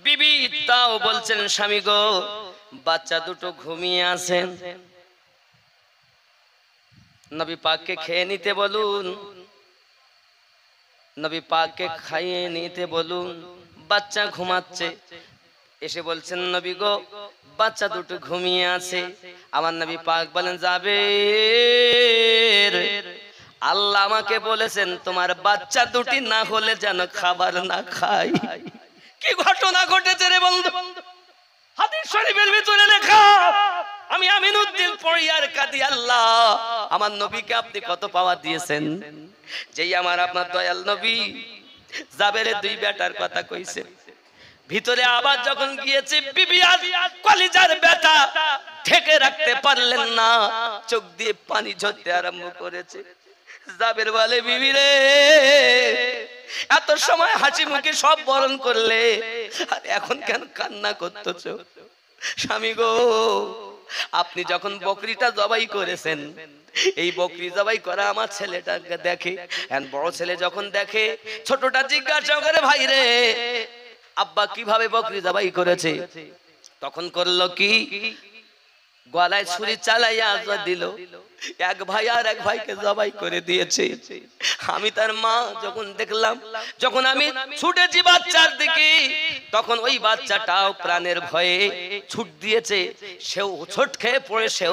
বিবি তাও বলছেন, স্বামী গো, বাচ্চা দুটো ঘুমিয়ে আছেন, নবী পাককে খেয়ে নিতে বলুন, নবী পাককে খাইয়ে নিতে বলুন। বাচ্চা ঘুমাচ্ছে। এসে বলছেন, নবী গো, বাচ্চা দুটো ঘুমিয়ে আছে। আমার নবী পাক বলেন, জাবের, আল্লাহ আমাকে বলেছেন তোমার বাচ্চা দুটি না হলে যেন খাবার না খাই। কি ঘটনা ঘটেছে রে বন্ধু? হাদিস শরীফের ভিতরে লেখা। আমি আমিনুদ্দিন পড়ি আর কাঁদি, আল্লাহ আমার নবীকে আপনি কত পাওয়ার দিয়েছেন। যেই আমার আপনার দয়াল নবী জাবেরের 2 বেটার কথা কইছেন, ভিতরে আবার যখন গিয়েছে, বিবি আর কলিজার বেটা ঢেকে রাখতে পারলেন না, চোখ দিয়ে পানি ঝরতে আরম্ভ করেছে। জাবের বলে, বিবি রে, এত সময় হাসি মুখে সব বরণ করলে, আর এখন কেন কান্না করতেছো? স্বামী গো, আপনি যখন বকরিটা জবাই করেছেন, এই বকরি জবাই করা আমার ছেলেটাকে দেখে, এখন বড় ছেলে যখন দেখে, ছোটটা জিজ্ঞাসা করে, ভাই রে, আব্বা কিভাবে বকরি জবাই করেছে? তখন করলো কি, গলায় ছুরি চালাইয়া দিল। এক ভাই আর এক ভাইকে জবাই করে দিয়েছে। আমি তার মা যখন দেখলাম, যখন আমি ছুটেছি বাচ্চার দিকে, তখন ওই বাচ্চাটাও প্রাণের ভয়ে ছুট দিয়েছে। সেও ছোট খেয়ে পড়ে সেও